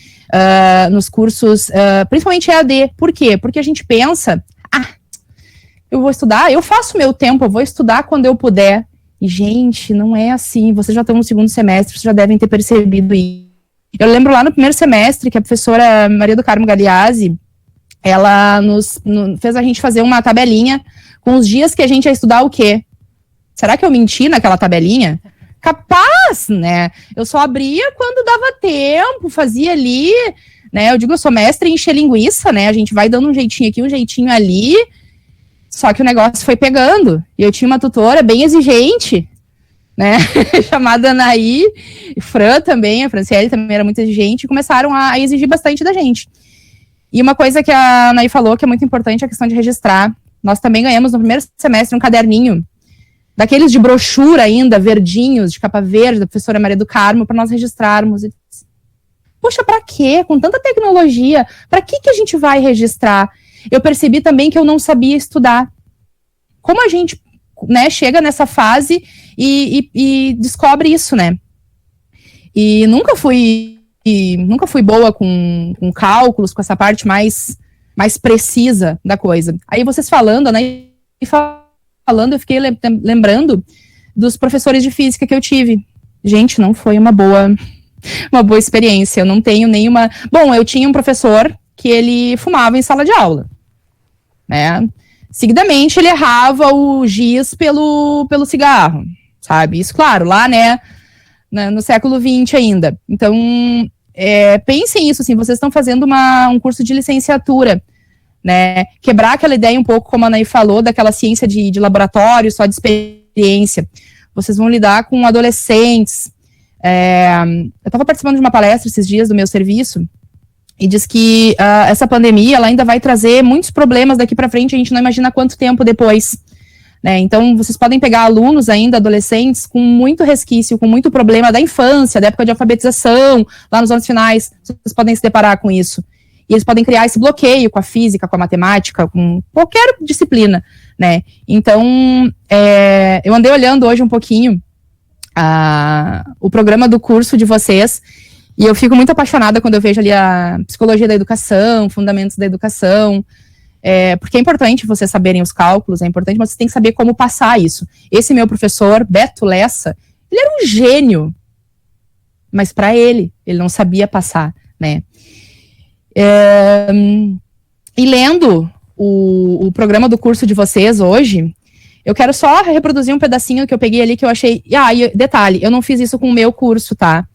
C: nos cursos, principalmente EAD. Por quê? Porque a gente pensa, eu vou estudar, eu faço meu tempo, eu vou estudar quando eu puder. E, gente, não é assim. Vocês já estão no segundo semestre, vocês já devem ter percebido isso. Eu lembro lá no primeiro semestre que a professora Maria do Carmo Galeazzi, ela fez a gente fazer uma tabelinha com os dias que a gente ia estudar o quê? Será que eu menti naquela tabelinha? Capaz, né? Eu só abria quando dava tempo, fazia ali, né? Eu digo, eu sou mestre em encher linguiça, né? A gente vai dando um jeitinho aqui, um jeitinho ali. Só que o negócio foi pegando. E eu tinha uma tutora bem exigente, né? Chamada Anaí, e Fran também, a Franciele também era muito exigente, e começaram a exigir bastante da gente. E uma coisa que a Anaí falou que é muito importante é a questão de registrar. Nós também ganhamos no primeiro semestre um caderninho, daqueles de brochura ainda, verdinhos, de capa verde, da professora Maria do Carmo, para nós registrarmos. E, poxa, para quê? Com tanta tecnologia, para que a gente vai registrar? Eu percebi também que eu não sabia estudar. Como a gente, né, chega nessa fase e descobre isso, né? E nunca fui boa com cálculos, com essa parte mais precisa da coisa. Aí vocês falando, né, eu fiquei lembrando dos professores de física que eu tive. Gente, não foi uma boa experiência. Eu não tenho nenhuma... Bom, eu tinha um professor que ele fumava em sala de aula, né? Seguidamente ele errava o giz pelo cigarro, sabe? Isso, claro, lá, né, no século XX ainda. Então, pensem isso, assim, vocês estão fazendo um curso de licenciatura, né? Quebrar aquela ideia um pouco, como a Anaí falou, daquela ciência de laboratório, só de experiência. Vocês vão lidar com adolescentes. Eu estava participando de uma palestra esses dias do meu serviço, e diz que essa pandemia ela ainda vai trazer muitos problemas daqui para frente, a gente não imagina quanto tempo depois, né? Então, vocês podem pegar alunos ainda, adolescentes, com muito resquício, com muito problema da infância, da época de alfabetização, lá nos anos finais, vocês podem se deparar com isso. E eles podem criar esse bloqueio com a física, com a matemática, com qualquer disciplina, né? Então, eu andei olhando hoje um pouquinho o programa do curso de vocês, e eu fico muito apaixonada quando eu vejo ali a psicologia da educação, fundamentos da educação, porque é importante vocês saberem os cálculos, é importante, mas vocês têm que saber como passar isso. Esse meu professor, Beto Lessa, ele era um gênio, mas para ele não sabia passar, né? E lendo o programa do curso de vocês hoje, eu quero só reproduzir um pedacinho que eu peguei ali que eu achei... e detalhe, eu não fiz isso com o meu curso, tá?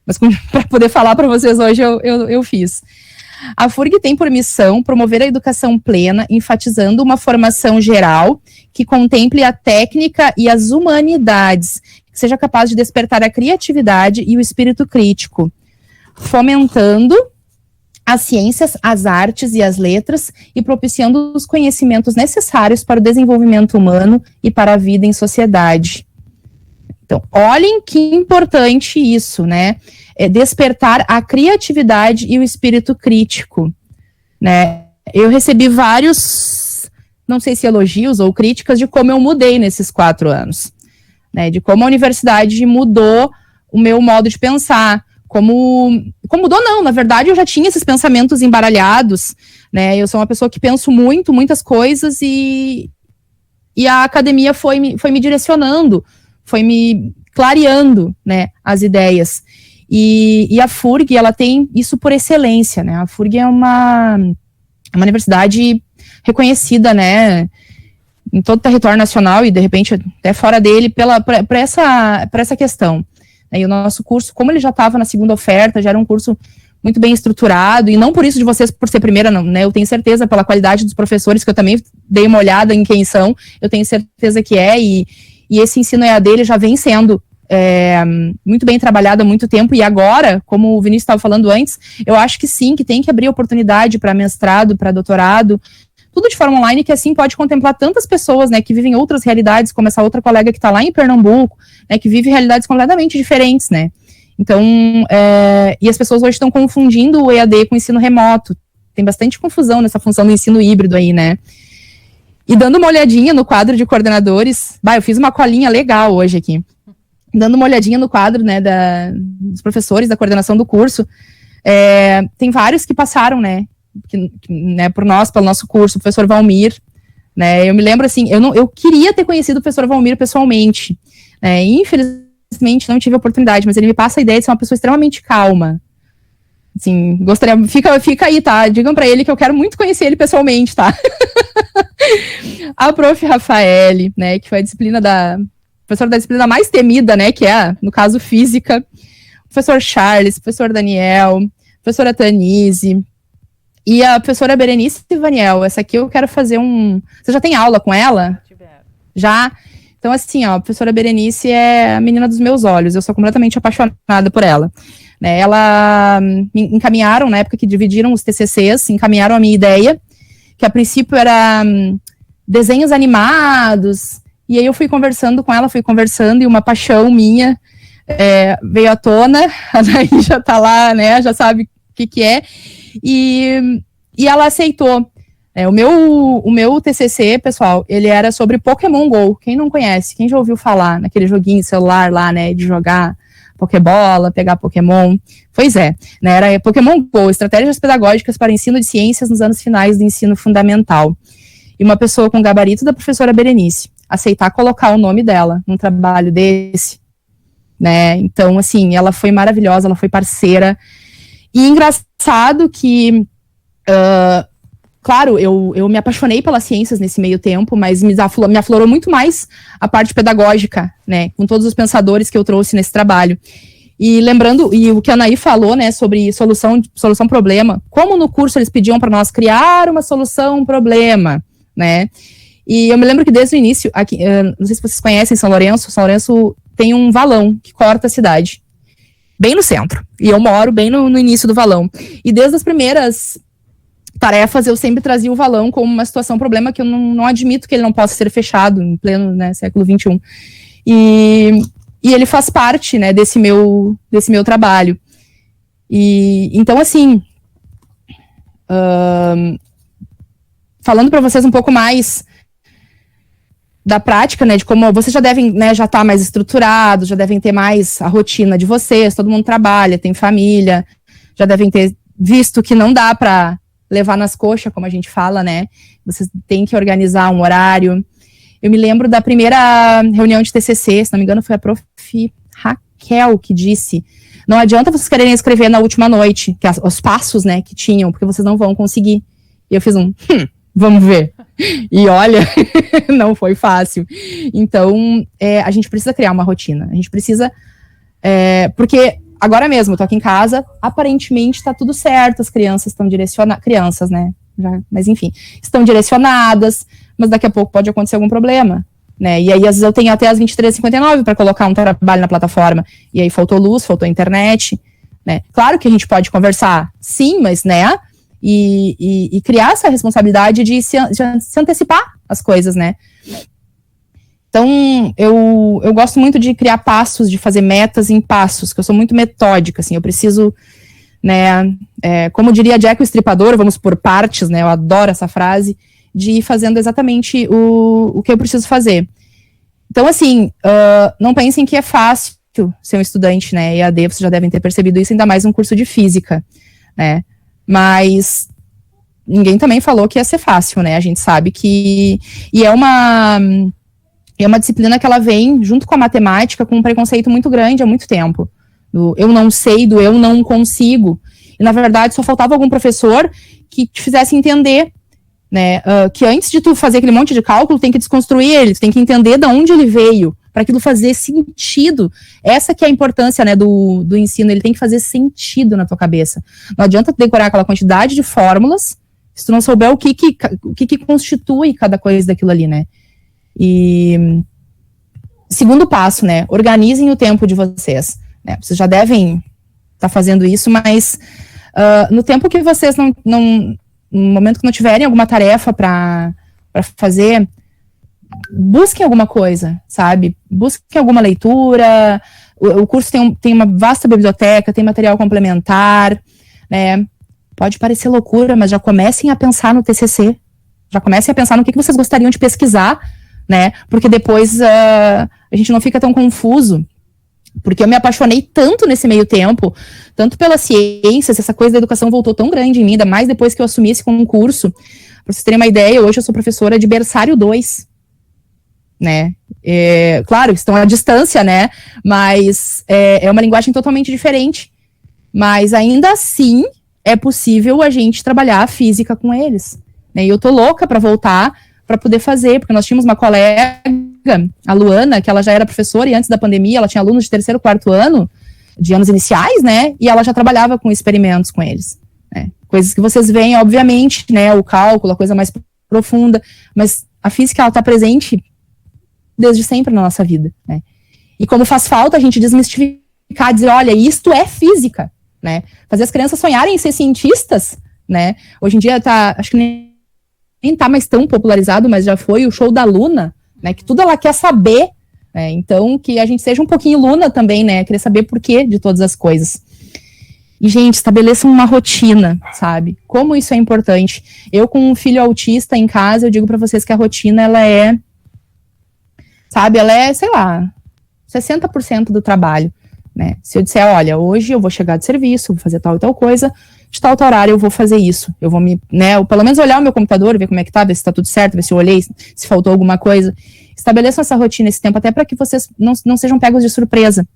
C: Mas para poder falar para vocês hoje, eu fiz. A FURG tem por missão promover a educação plena, enfatizando uma formação geral que contemple a técnica e as humanidades, que seja capaz de despertar a criatividade e o espírito crítico, fomentando as ciências, as artes e as letras e propiciando os conhecimentos necessários para o desenvolvimento humano e para a vida em sociedade. Então, olhem que importante isso, né? Despertar a criatividade e o espírito crítico, né? Eu recebi vários não sei se elogios ou críticas, de como eu mudei nesses 4 anos, né, de como a universidade mudou o meu modo de pensar, como mudou não, na verdade eu já tinha esses pensamentos embaralhados, né, eu sou uma pessoa que penso muitas coisas e a academia foi me direcionando, foi me clareando, né, as ideias. E a FURG, ela tem isso por excelência, né, a FURG é uma universidade reconhecida, né, em todo o território nacional e, de repente, até fora dele, por essa questão. E o nosso curso, como ele já estava na segunda oferta, já era um curso muito bem estruturado, e não por isso de vocês, por ser primeira, não, né, eu tenho certeza, pela qualidade dos professores, que eu também dei uma olhada em quem são, eu tenho certeza que e esse ensino EAD, ele já vem sendo muito bem trabalhado há muito tempo, e agora, como o Vinícius estava falando antes, eu acho que sim, que tem que abrir oportunidade para mestrado, para doutorado, tudo de forma online, que assim pode contemplar tantas pessoas, né, que vivem outras realidades, como essa outra colega que está lá em Pernambuco, né, que vive realidades completamente diferentes, né. Então, e as pessoas hoje estão confundindo o EAD com o ensino remoto. Tem bastante confusão nessa função do ensino híbrido aí, né. E dando uma olhadinha no quadro de coordenadores, eu fiz uma colinha legal hoje aqui. Dando uma olhadinha no quadro, né, dos professores da coordenação do curso, tem vários que passaram, né, pelo nosso curso, o professor Valmir, né, eu me lembro assim, eu queria ter conhecido o professor Valmir pessoalmente, né, infelizmente não tive a oportunidade, mas ele me passa a ideia de ser uma pessoa extremamente calma, assim, gostaria, fica aí, tá, digam pra ele que eu quero muito conhecer ele pessoalmente, tá. A prof. Rafaele, né, que foi a professora da disciplina mais temida, né, que é, no caso, física, o professor Charles, o professor Daniel, a professora Tanise, e a professora Berenice Vaniel. Essa aqui eu quero fazer Você já tem aula com ela? Já? Então, assim, a professora Berenice é a menina dos meus olhos, eu sou completamente apaixonada por ela. Né, ela me encaminharam, na época que dividiram os TCCs, encaminharam a minha ideia, que a princípio era desenhos animados, e aí eu fui conversando com ela, e uma paixão minha veio à tona, a Anaí já tá lá, né, já sabe o que é, e ela aceitou. O meu TCC, pessoal, ele era sobre Pokémon GO. Quem não conhece, quem já ouviu falar naquele joguinho celular lá, né, de jogar Pokébola, pegar Pokémon? Pois é, né, era Pokémon GO, estratégias pedagógicas para ensino de ciências nos anos finais do ensino fundamental. E uma pessoa com o gabarito da professora Berenice aceitar colocar o nome dela num trabalho desse, né, então, assim, ela foi maravilhosa, ela foi parceira, e engraçado que, claro, eu me apaixonei pelas ciências nesse meio tempo, mas me aflorou muito mais a parte pedagógica, né, com todos os pensadores que eu trouxe nesse trabalho. E lembrando, e o que a Anaí falou, né, sobre solução-problema, como no curso eles pediam para nós criar uma solução-problema, né, e eu me lembro que desde o início, aqui, não sei se vocês conhecem São Lourenço tem um valão que corta a cidade, bem no centro, e eu moro bem no início do valão, e desde as primeiras tarefas eu sempre trazia o valão como uma situação-problema que eu não admito que ele não possa ser fechado em pleno, né, século XXI, e ele faz parte, né, desse meu trabalho. E então, assim, falando para vocês um pouco mais da prática, né, de como vocês já devem, né, já estar mais estruturados, já devem ter mais a rotina de vocês, todo mundo trabalha, tem família, já devem ter visto que não dá para levar nas coxas, como a gente fala, né, vocês têm que organizar um horário. Eu me lembro da primeira reunião de TCC, se não me engano foi a prof. Raquel que disse, não adianta vocês quererem escrever na última noite, que os passos, né, que tinham, porque vocês não vão conseguir. E eu fiz vamos ver. E olha, não foi fácil. Então, a gente precisa criar uma rotina. A gente precisa, porque agora mesmo, eu tô aqui em casa, aparentemente tá tudo certo, as crianças estão direcionadas, crianças, né, mas enfim, estão direcionadas, mas daqui a pouco pode acontecer algum problema, né, e aí às vezes eu tenho até as 23h59 para colocar um trabalho na plataforma, e aí faltou luz, faltou internet, né, claro que a gente pode conversar, sim, mas, né, e criar essa responsabilidade de se antecipar as coisas, né. Então, eu gosto muito de criar passos, de fazer metas em passos, que eu sou muito metódica, assim, eu preciso, né, como diria Jack o Estripador, vamos por partes, né, eu adoro essa frase, de ir fazendo exatamente o que eu preciso fazer. Então, assim, não pensem que é fácil ser um estudante, né, EAD, vocês já devem ter percebido isso, ainda mais um curso de física, né, mas ninguém também falou que ia ser fácil, né, a gente sabe que, e é uma disciplina que ela vem, junto com a matemática, com um preconceito muito grande há muito tempo, do eu não sei, do eu não consigo, e na verdade só faltava algum professor que te fizesse entender, né, que antes de tu fazer aquele monte de cálculo, tem que desconstruir ele, tu tem que entender de onde ele veio, para aquilo fazer sentido. Essa que é a importância, né, do ensino, ele tem que fazer sentido na tua cabeça. Não adianta tu decorar aquela quantidade de fórmulas, se tu não souber o que constitui cada coisa daquilo ali, né. E segundo passo, né, organizem o tempo de vocês, né, vocês já devem estar fazendo isso, mas no tempo que vocês no momento que não tiverem alguma tarefa para fazer, busquem alguma coisa, sabe? Busquem alguma leitura, o curso tem uma vasta biblioteca, tem material complementar, né? Pode parecer loucura, mas já comecem a pensar no TCC, já comecem a pensar no que vocês gostariam de pesquisar, né? Porque depois a gente não fica tão confuso, porque eu me apaixonei tanto nesse meio tempo, tanto pelas ciências, essa coisa da educação voltou tão grande em mim, ainda mais depois que eu assumi esse concurso. Para vocês terem uma ideia, hoje eu sou professora de berçário 2, né, claro, estão à distância, né, mas é uma linguagem totalmente diferente, mas ainda assim é possível a gente trabalhar a física com eles, né, e eu tô louca para voltar, para poder fazer, porque nós tínhamos uma colega, a Luana, que ela já era professora, e antes da pandemia ela tinha alunos de 3º, 4º ano, de anos iniciais, né, e ela já trabalhava com experimentos com eles, né, coisas que vocês veem, obviamente, né, o cálculo, a coisa mais profunda, mas a física, ela tá presente desde sempre na nossa vida, né? E como faz falta a gente desmistificar, dizer, olha, isto é física, né? Fazer as crianças sonharem em ser cientistas, né? Hoje em dia acho que nem tá mais tão popularizado, mas já foi o show da Luna, né? Que tudo ela quer saber, né? Então, que a gente seja um pouquinho Luna também, né? Querer saber por quê de todas as coisas. E, gente, estabeleçam uma rotina, sabe? Como isso é importante. Eu, com um filho autista em casa, eu digo pra vocês que a rotina, ela é, sabe, ela é, sei lá, 60% do trabalho, né? Se eu disser, olha, hoje eu vou chegar de serviço, vou fazer tal e tal coisa, de tal horário eu vou fazer isso, eu vou né, pelo menos olhar o meu computador, ver como é que tá, ver se tá tudo certo, ver se eu olhei, se faltou alguma coisa. Estabeleçam essa rotina esse tempo, até para que vocês não sejam pegos de surpresa,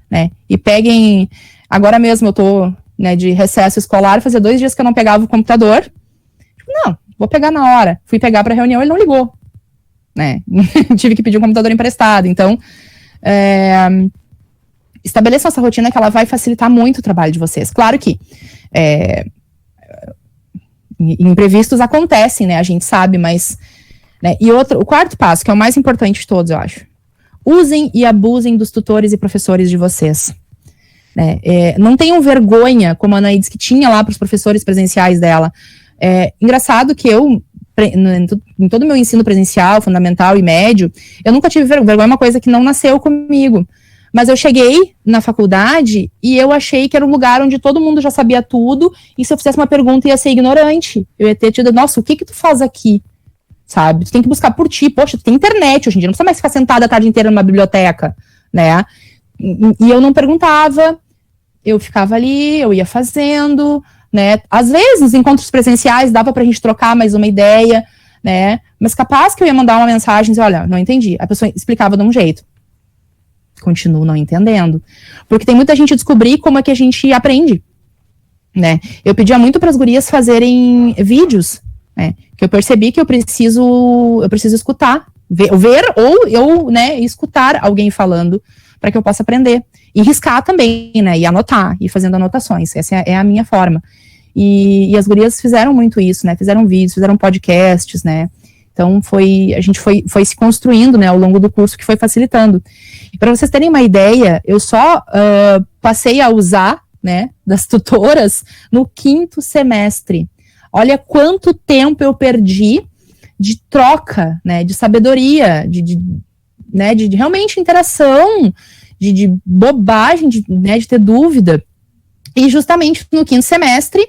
C: né? E peguem, agora mesmo eu tô, né, de recesso escolar, fazia 2 dias que eu não pegava o computador, não, vou pegar na hora, fui pegar pra reunião, ele não ligou, né? Tive que pedir um computador emprestado. Então, estabeleçam essa rotina que ela vai facilitar muito o trabalho de vocês. Claro que imprevistos acontecem, né? A gente sabe, mas, né? E o 4º passo, que é o mais importante de todos, eu acho. Usem e abusem dos tutores e professores de vocês, né? Não tenham vergonha, como a Anaí disse que tinha lá para os professores presenciais dela. Engraçado que eu, em todo o meu ensino presencial, fundamental e médio, eu nunca tive vergonha, é uma coisa que não nasceu comigo. Mas eu cheguei na faculdade e eu achei que era um lugar onde todo mundo já sabia tudo, e se eu fizesse uma pergunta ia ser ignorante. Eu ia ter tido, nossa, o que tu faz aqui? Sabe? Tu tem que buscar por ti. Poxa, tu tem internet hoje em dia, não precisa mais ficar sentada a tarde inteira numa biblioteca, né? E eu não perguntava, eu ficava ali, eu ia fazendo, né? Às vezes, nos encontros presenciais, dava pra gente trocar mais uma ideia, né? Mas capaz que eu ia mandar uma mensagem e dizer, olha, não entendi. A pessoa explicava de um jeito. Continuo não entendendo. Porque tem muita gente descobrir como é que a gente aprende, né? Eu pedia muito para as gurias fazerem vídeos, né? Que eu percebi que eu preciso escutar, ver ou eu, né, escutar alguém falando para que eu possa aprender. E riscar também, né? E anotar, e fazendo anotações. Essa é a minha forma. E as gurias fizeram muito isso, né? Fizeram vídeos, fizeram podcasts, né? Então, a gente foi se construindo, né, ao longo do curso, que foi facilitando. E para vocês terem uma ideia, eu só passei a usar, né, das tutoras no 5º semestre. Olha quanto tempo eu perdi de troca, né, de sabedoria, né, de realmente interação, de bobagem, né, de ter dúvida. E justamente no 5º semestre,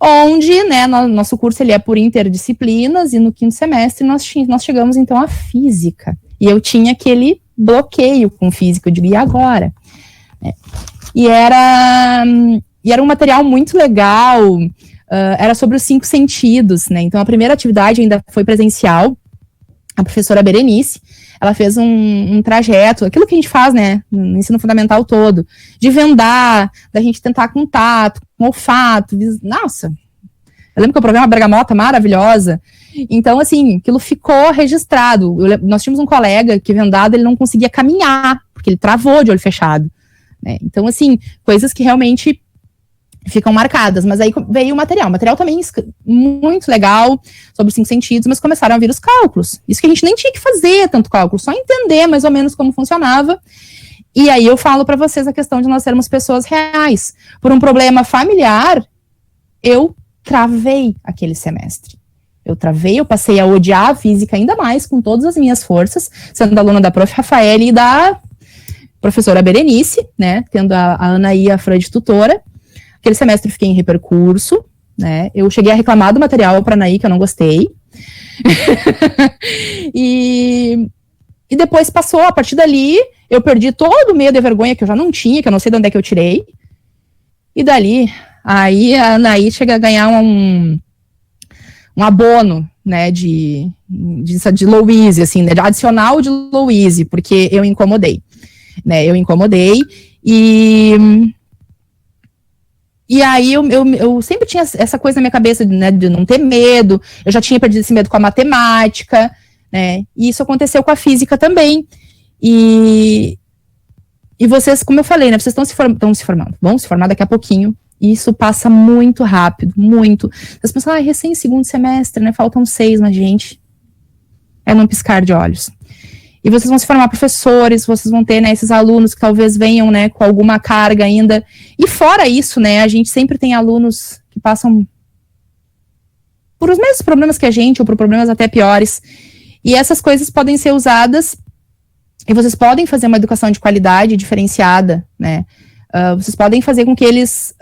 C: onde, né, nosso curso ele é por interdisciplinas, e no 5º semestre nós chegamos, então, à física. E eu tinha aquele bloqueio com física, eu digo, e agora? E era um material muito legal, era sobre os 5 sentidos, né? Então, a primeira atividade ainda foi presencial. A professora Berenice, ela fez um trajeto, aquilo que a gente faz, né, no ensino fundamental todo, de vendar, da gente tentar com tato, com olfato, nossa, eu lembro que o programa Bergamota, maravilhosa. Então, assim, aquilo ficou registrado. Nós tínhamos um colega que vendado, ele não conseguia caminhar, porque ele travou de olho fechado, né? Então, assim, coisas que realmente ficam marcadas, mas aí veio o material também muito legal, sobre os 5 sentidos, mas começaram a vir os cálculos, isso que a gente nem tinha que fazer tanto cálculo, só entender mais ou menos como funcionava, e aí eu falo para vocês a questão de nós sermos pessoas reais. Por um problema familiar, eu travei aquele semestre, eu passei a odiar a física ainda mais, com todas as minhas forças, sendo aluna da prof. Rafael e da professora Berenice, né, tendo a Anaí e a Fran de tutora. Aquele semestre eu fiquei em repercurso, né? Eu cheguei a reclamar do material para a Anaí, que eu não gostei. e depois passou, a partir dali, eu perdi todo o medo e a vergonha que eu já não tinha, que eu não sei de onde é que eu tirei. E dali, aí a Anaí chega a ganhar um abono, né, de Louise, assim, né, de adicional de Louise, porque eu incomodei, né? E aí eu sempre tinha essa coisa na minha cabeça, né, de não ter medo, eu já tinha perdido esse medo com a matemática, né, e isso aconteceu com a física também. E vocês, como eu falei, né, vocês estão se formando, vão se formar daqui a pouquinho, e isso passa muito rápido, muito. Vocês pensam, recém 2º semestre, né, faltam 6, mas gente, é num piscar de olhos. E vocês vão se formar professores, vocês vão ter, né, esses alunos que talvez venham, né, com alguma carga ainda. E fora isso, né, a gente sempre tem alunos que passam por os mesmos problemas que a gente, ou por problemas até piores. E essas coisas podem ser usadas, e vocês podem fazer uma educação de qualidade diferenciada, né. Vocês podem fazer com que eles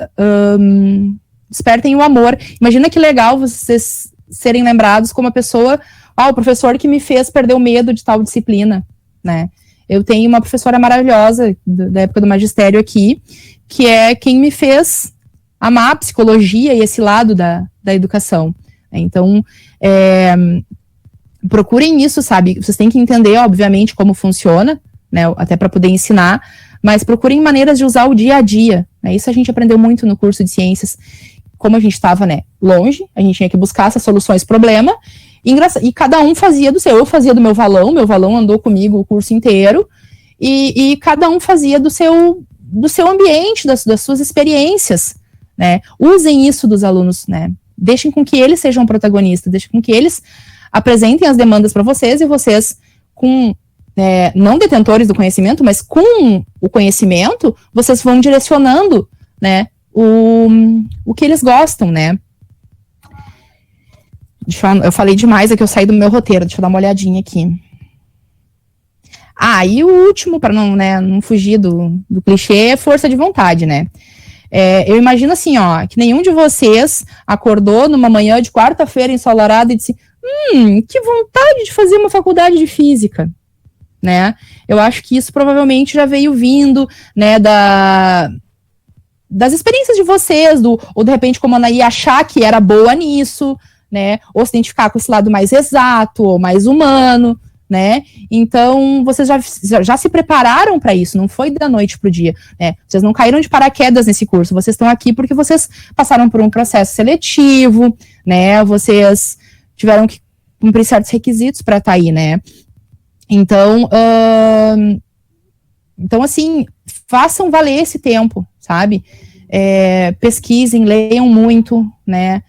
C: despertem o amor. Imagina que legal vocês serem lembrados como a pessoa... o professor que me fez perder o medo de tal disciplina, né? Eu tenho uma professora maravilhosa da época do magistério aqui, que é quem me fez amar a psicologia e esse lado da educação. Então, procurem isso, sabe? Vocês têm que entender, obviamente, como funciona, né? Até para poder ensinar, mas procurem maneiras de usar o dia a dia, né? Isso a gente aprendeu muito no curso de ciências. Como a gente estava, né, longe, a gente tinha que buscar essas soluções problema, e cada um fazia do seu. Eu fazia do meu valão andou comigo o curso inteiro, e cada um fazia do seu ambiente, das suas experiências, né? Usem isso dos alunos, né? Deixem com que eles sejam protagonistas, deixem com que eles apresentem as demandas para vocês, e vocês, não detentores do conhecimento, mas com o conhecimento, vocês vão direcionando, né, o que eles gostam, né? Eu falei demais, aqui eu saí do meu roteiro, deixa eu dar uma olhadinha aqui. E o último, para não fugir do clichê, é força de vontade, né? Eu imagino assim, que nenhum de vocês acordou numa manhã de quarta-feira ensolarada e disse, que vontade de fazer uma faculdade de física, né? Eu acho que isso provavelmente já veio vindo, né, das experiências de vocês, ou de repente como a Anaí achar que era boa nisso, né, ou se identificar com esse lado mais exato, ou mais humano, né, então vocês já se prepararam para isso, não foi da noite pro dia, né, vocês não caíram de paraquedas nesse curso, vocês estão aqui porque vocês passaram por um processo seletivo, né, vocês tiveram que cumprir certos requisitos para estar aí, né, então assim, façam valer esse tempo, sabe, pesquisem, leiam muito, né,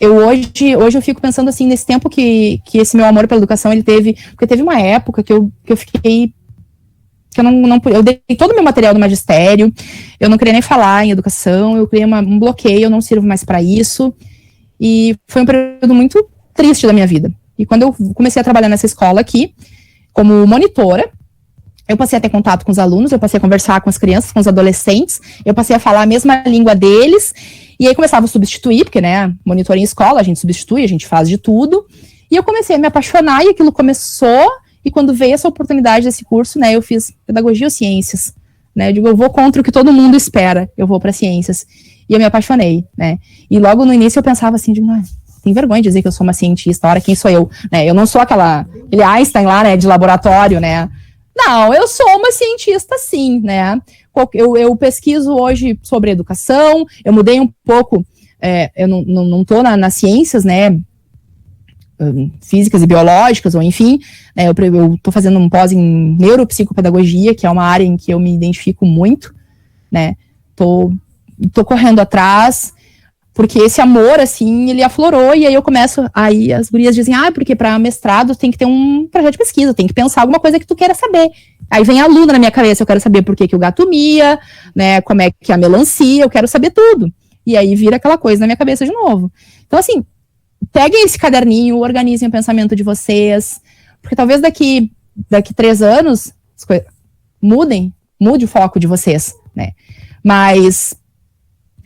C: hoje eu fico pensando assim, nesse tempo que esse meu amor pela educação, ele teve, porque teve uma época que eu fiquei, que eu dei todo o meu material do magistério, eu não queria nem falar em educação, eu criei um bloqueio, eu não sirvo mais para isso, e foi um período muito triste da minha vida. E quando eu comecei a trabalhar nessa escola aqui, como monitora, eu passei a ter contato com os alunos, eu passei a conversar com as crianças, com os adolescentes, eu passei a falar a mesma língua deles, E aí começava a substituir, porque, né, monitor em escola, a gente substitui, a gente faz de tudo. E eu comecei a me apaixonar e aquilo começou, e quando veio essa oportunidade desse curso, né, eu fiz pedagogia ou ciências, né, eu digo, eu vou contra o que todo mundo espera, eu vou para ciências. E eu me apaixonei, né, e logo no início eu pensava assim, digo, não, tem vergonha de dizer que eu sou uma cientista, ora, quem sou eu? Né, eu não sou aquele Einstein lá, né, de laboratório, né, não, eu sou uma cientista sim, né, eu pesquiso hoje sobre educação, eu mudei um pouco, eu não tô nas ciências, né, físicas e biológicas, ou enfim, eu estou fazendo um pós em neuropsicopedagogia, que é uma área em que eu me identifico muito, né, tô correndo atrás, porque esse amor, assim, ele aflorou, e aí eu começo, aí as gurias dizem, porque para mestrado tem que ter um projeto de pesquisa, tem que pensar alguma coisa que tu queira saber. Aí vem a aluna na minha cabeça, eu quero saber por que o gato mia, né, como é que a melancia, eu quero saber tudo. E aí vira aquela coisa na minha cabeça de novo. Então, assim, peguem esse caderninho, organizem o pensamento de vocês, porque talvez daqui 3 anos mude o foco de vocês, né? Mas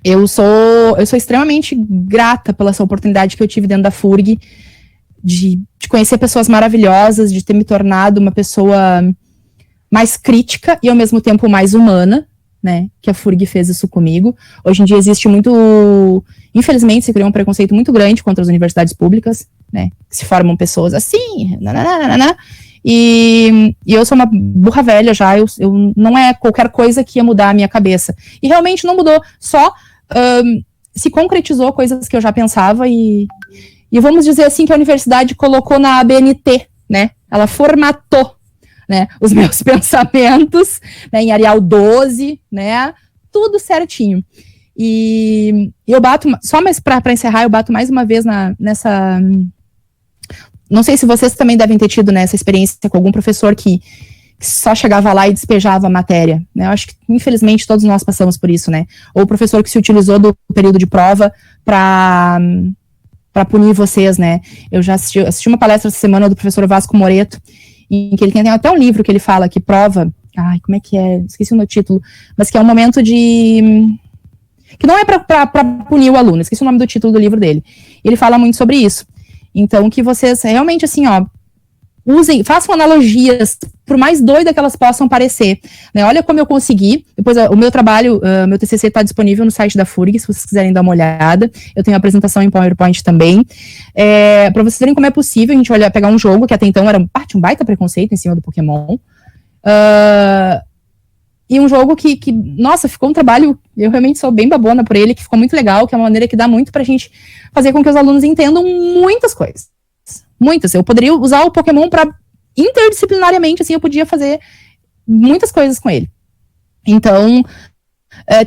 C: eu sou extremamente grata pela essa oportunidade que eu tive dentro da FURG, de conhecer pessoas maravilhosas, de ter me tornado uma pessoa mais crítica e ao mesmo tempo mais humana, né, que a FURG fez isso comigo. Hoje em dia existe infelizmente se criou um preconceito muito grande contra as universidades públicas, né, que se formam pessoas assim, e eu sou uma burra velha já, eu não é qualquer coisa que ia mudar a minha cabeça. E realmente não mudou, só se concretizou coisas que eu já pensava e vamos dizer assim que a universidade colocou na ABNT, né, ela formatou, né, os meus pensamentos, né, em Arial 12, né, tudo certinho. E eu bato, só mais para encerrar, eu bato mais uma vez nessa... Não sei se vocês também devem ter tido, né, essa experiência com algum professor que só chegava lá e despejava a matéria, né, eu acho que, infelizmente, todos nós passamos por isso, né, ou o professor que se utilizou do período de prova para punir vocês, né. Eu já assisti uma palestra essa semana do professor Vasco Moreto, em que ele tem até um livro que ele fala que prova, como é que é, esqueci o meu título, mas que é um momento que não é para punir o aluno, esqueci o nome do título do livro dele. Ele fala muito sobre isso. Então, que vocês realmente, assim, façam analogias, por mais doida que elas possam parecer, né? Olha como eu consegui, depois o meu trabalho, meu TCC está disponível no site da FURG, se vocês quiserem dar uma olhada, eu tenho a apresentação em PowerPoint também, para vocês verem como é possível a gente pegar um jogo que até então era um baita preconceito em cima do Pokémon, e um jogo que, nossa, ficou um trabalho, eu realmente sou bem babona por ele, que ficou muito legal, que é uma maneira que dá muito pra gente fazer com que os alunos entendam muitas coisas. Muitas. Eu poderia usar o Pokémon para interdisciplinariamente, assim, eu podia fazer muitas coisas com ele. Então,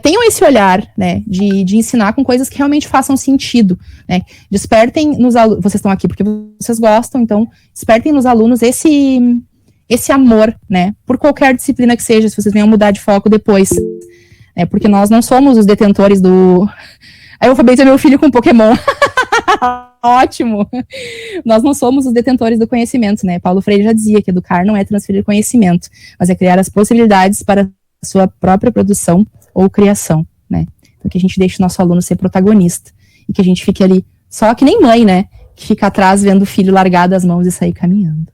C: tenham esse olhar, né, de ensinar com coisas que realmente façam sentido, né, despertem nos alunos, vocês estão aqui porque vocês gostam, então, despertem nos alunos esse amor, né, por qualquer disciplina que seja, se vocês venham mudar de foco depois, né, porque nós não somos os detentores do... Aí eu alfabetizei meu filho com Pokémon. Ótimo! Nós não somos os detentores do conhecimento, né? Paulo Freire já dizia que educar não é transferir conhecimento, mas é criar as possibilidades para a sua própria produção ou criação, né? Então que a gente deixe o nosso aluno ser protagonista e que a gente fique ali, só que nem mãe, né? Que fica atrás vendo o filho largar das mãos e sair caminhando.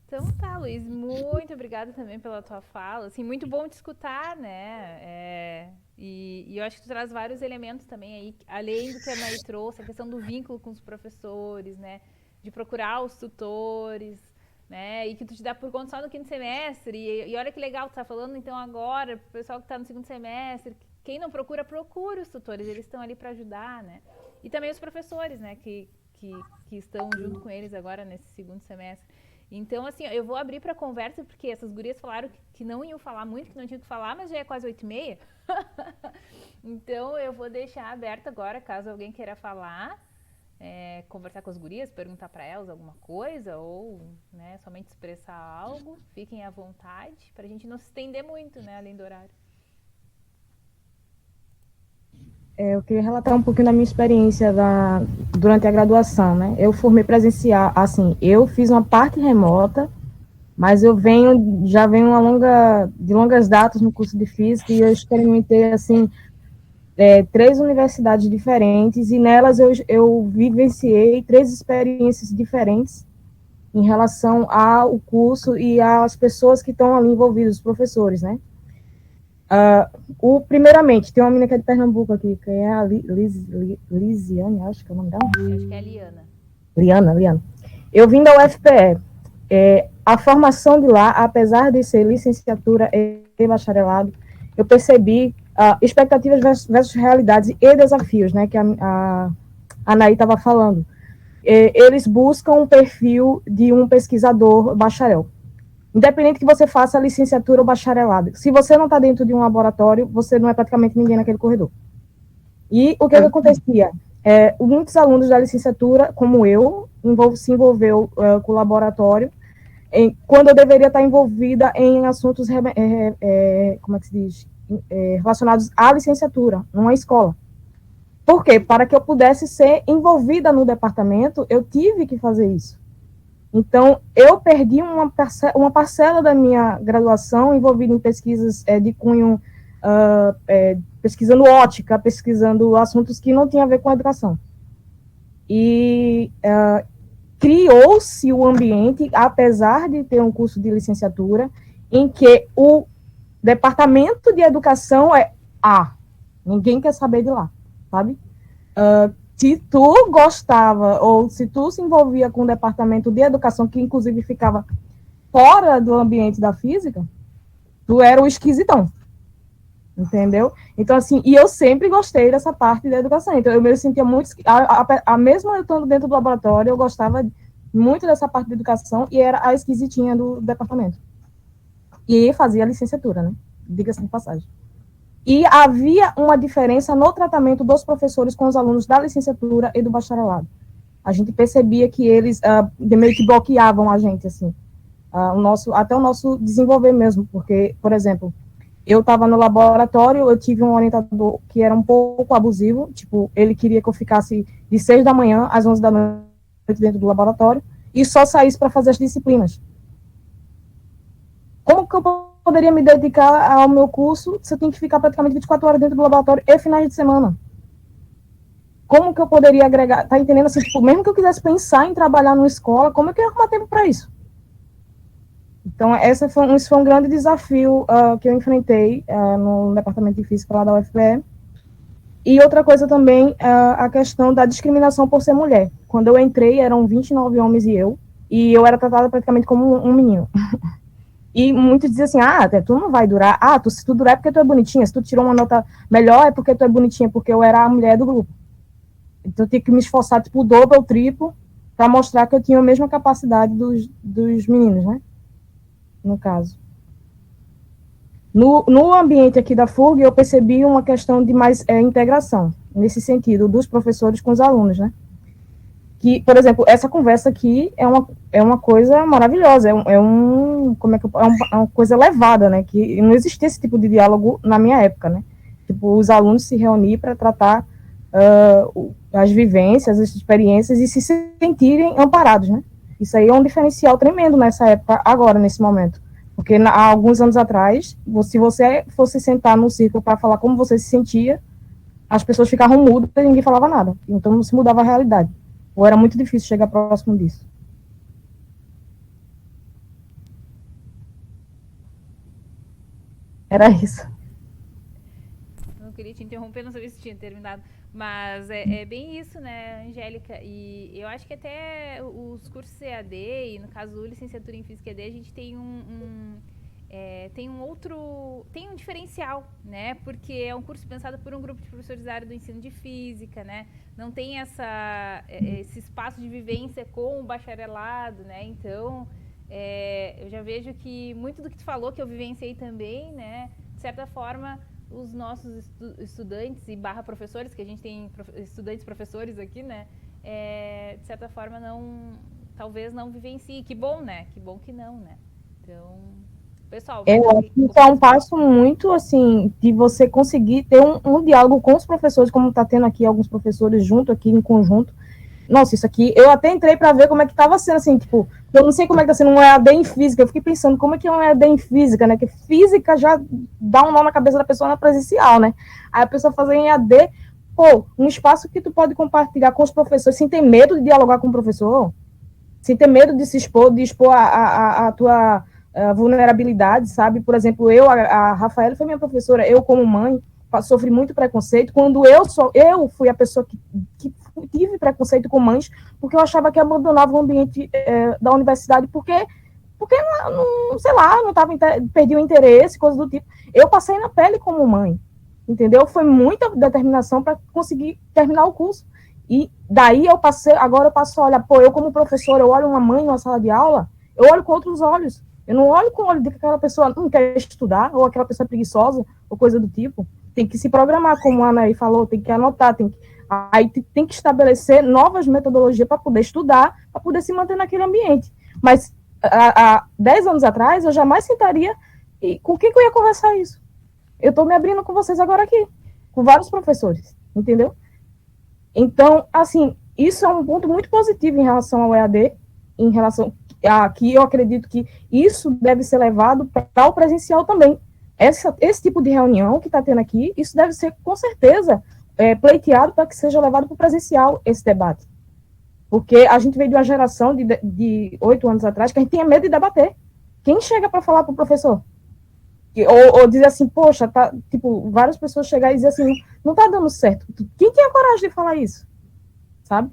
B: Então tá, Luiz, muito obrigada também pela tua fala, assim, muito bom te escutar, né, e eu acho que tu traz vários elementos também aí, além do que a Maí trouxe, a questão do vínculo com os professores, né, de procurar os tutores, né, e que tu te dá por conta só no 5º semestre, e olha que legal tu tá falando, então agora, pro pessoal que tá no 2º semestre, quem não procura os tutores, eles estão ali para ajudar, né, e também os professores, né, que estão junto com eles agora nesse 2º semestre. Então, assim, eu vou abrir para conversa, porque essas gurias falaram que não iam falar muito, que não tinham que falar, mas já é quase 8h30. Então, eu vou deixar aberto agora, caso alguém queira falar, conversar com as gurias, perguntar para elas alguma coisa, ou, né, somente expressar algo. Fiquem à vontade, para a gente não se estender muito, né, além do horário.
D: Eu queria relatar um pouquinho da minha experiência durante a graduação, né? Eu formei presencial, assim, eu fiz uma parte remota, mas já venho de longas datas no curso de Física e eu experimentei, assim, 3 universidades diferentes, e nelas eu vivenciei 3 experiências diferentes em relação ao curso e às pessoas que estão ali envolvidas, os professores, né? Primeiramente, tem uma menina que é de Pernambuco aqui, que é a Lisiane, acho que é o nome dela.
B: Acho que é a Liana.
D: Liana. Eu vim da UFPE. A formação de lá, apesar de ser licenciatura e bacharelado, eu percebi expectativas versus realidades e desafios, né, que a Anaí estava falando. Eles buscam um perfil de um pesquisador bacharel. Independente que você faça licenciatura ou bacharelado. Se você não está dentro de um laboratório, você não é praticamente ninguém naquele corredor. E o que acontecia? Muitos alunos da licenciatura, como eu, se envolveu com o laboratório, quando eu deveria estar envolvida em assuntos, como é que se diz? Relacionados à licenciatura, numa escola. Por quê? Para que eu pudesse ser envolvida no departamento, eu tive que fazer isso. Então, eu perdi uma parcela da minha graduação envolvida em pesquisas de cunho, pesquisando ótica, pesquisando assuntos que não tinham a ver com a educação. E criou-se o ambiente, apesar de ter um curso de licenciatura, em que o departamento de educação ninguém quer saber de lá, sabe? Se tu gostava, ou se tu se envolvia com o departamento de educação, que inclusive ficava fora do ambiente da física, tu era o esquisitão, entendeu? Então, assim, e eu sempre gostei dessa parte da educação, então eu me sentia muito, mesmo eu estando dentro do laboratório, eu gostava muito dessa parte da educação, e era a esquisitinha do departamento. E fazia licenciatura, né? Diga-se de passagem. E havia uma diferença no tratamento dos professores com os alunos da licenciatura e do bacharelado. A gente percebia que eles meio que bloqueavam a gente, assim, até o nosso desenvolver mesmo, porque, por exemplo, eu estava no laboratório, eu tive um orientador que era um pouco abusivo, tipo, ele queria que eu ficasse de 6 da manhã às 11 da noite dentro do laboratório e só saísse para fazer as disciplinas. Como que eu poderia me dedicar ao meu curso se eu tenho que ficar praticamente 24 horas dentro do laboratório e finais de semana? Como que eu poderia agregar? Tá entendendo? Assim, tipo, mesmo que eu quisesse pensar em trabalhar numa escola, como é que eu ia arrumar tempo para isso? Então, esse foi um grande desafio que eu enfrentei no departamento de física lá da UFPE. E outra coisa também, a questão da discriminação por ser mulher. Quando eu entrei, eram 29 homens e eu era tratada praticamente como um menino. E muitos diziam assim, tu não vai durar, se tu durar é porque tu é bonitinha, se tu tirou uma nota melhor é porque tu é bonitinha, porque eu era a mulher do grupo. Então eu tinha que me esforçar, tipo, o dobro ou o triplo, para mostrar que eu tinha a mesma capacidade dos meninos, né? No caso. No ambiente aqui da FURG, eu percebi uma questão de mais integração, nesse sentido, dos professores com os alunos, né? Que, por exemplo, essa conversa aqui é uma coisa maravilhosa, é uma coisa elevada, né? Que não existia esse tipo de diálogo na minha época, né? Tipo, os alunos se reunir para tratar as vivências, as experiências e se sentirem amparados, né? Isso aí é um diferencial tremendo nessa época, agora, nesse momento. Porque há alguns anos atrás, se você fosse sentar num círculo para falar como você se sentia, as pessoas ficavam mudas e ninguém falava nada. Então não se mudava a realidade. Ou era muito difícil chegar próximo disso. Era isso.
B: Não queria te interromper, não sabia se tinha terminado. Mas é bem isso, né, Angélica? E eu acho que até os cursos EAD, e no caso licenciatura em Física EAD, a gente tem tem um diferencial, né? Porque é um curso pensado por um grupo de professores da área do ensino de física, né? Não tem esse espaço de vivência com o bacharelado, né? Então, eu já vejo que muito do que tu falou, que eu vivenciei também, né? De certa forma, os nossos estudantes e professores, que a gente tem estudantes professores aqui, né? De certa forma, talvez não vivencie. Que bom, né? Que bom que não, né? Então, pessoal...
D: Isso é um passo muito, assim, de você conseguir ter um diálogo com os professores, como está tendo aqui alguns professores junto aqui em conjunto, nossa, isso aqui, eu até entrei para ver como é que estava sendo, assim, tipo, eu não sei como é que está sendo um EAD em física, eu fiquei pensando, como é que é um EAD em física, né, que física já dá um nó na cabeça da pessoa na presencial, né, aí a pessoa fazer em EAD, pô, um espaço que tu pode compartilhar com os professores, sem ter medo de dialogar com o professor, sem ter medo de se expor, de expor a tua vulnerabilidade, sabe, por exemplo, a Rafaela foi minha professora, eu como mãe, sofri muito preconceito, quando eu fui a pessoa que tive preconceito com mães, porque eu achava que abandonava o ambiente da universidade, porque não sei lá, não tava, perdi o interesse, coisa do tipo. Eu passei na pele como mãe, entendeu? Foi muita determinação para conseguir terminar o curso. E daí agora eu passo a olhar, pô, eu como professora, eu olho uma mãe numa sala de aula, eu olho com outros olhos. Eu não olho com o olho de que aquela pessoa não quer estudar, ou aquela pessoa é preguiçosa, ou coisa do tipo. Tem que se programar, como a Ana aí falou, tem que anotar, aí tem que estabelecer novas metodologias para poder estudar, para poder se manter naquele ambiente. Mas há 10 anos atrás, eu jamais sentaria, e com quem que eu ia conversar isso? Eu estou me abrindo com vocês agora aqui, com vários professores, entendeu? Então, assim, isso é um ponto muito positivo em relação ao EAD, em relação a que eu acredito que isso deve ser levado para o presencial também. Esse tipo de reunião que está tendo aqui, isso deve ser, com certeza, pleiteado para que seja levado para o presencial esse debate. Porque a gente veio de uma geração de 8 anos atrás que a gente tinha medo de debater. Quem chega para falar para o professor? Ou dizer assim, poxa, tá, tipo, várias pessoas chegarem e dizer assim, não está dando certo. Quem tinha coragem de falar isso? Sabe?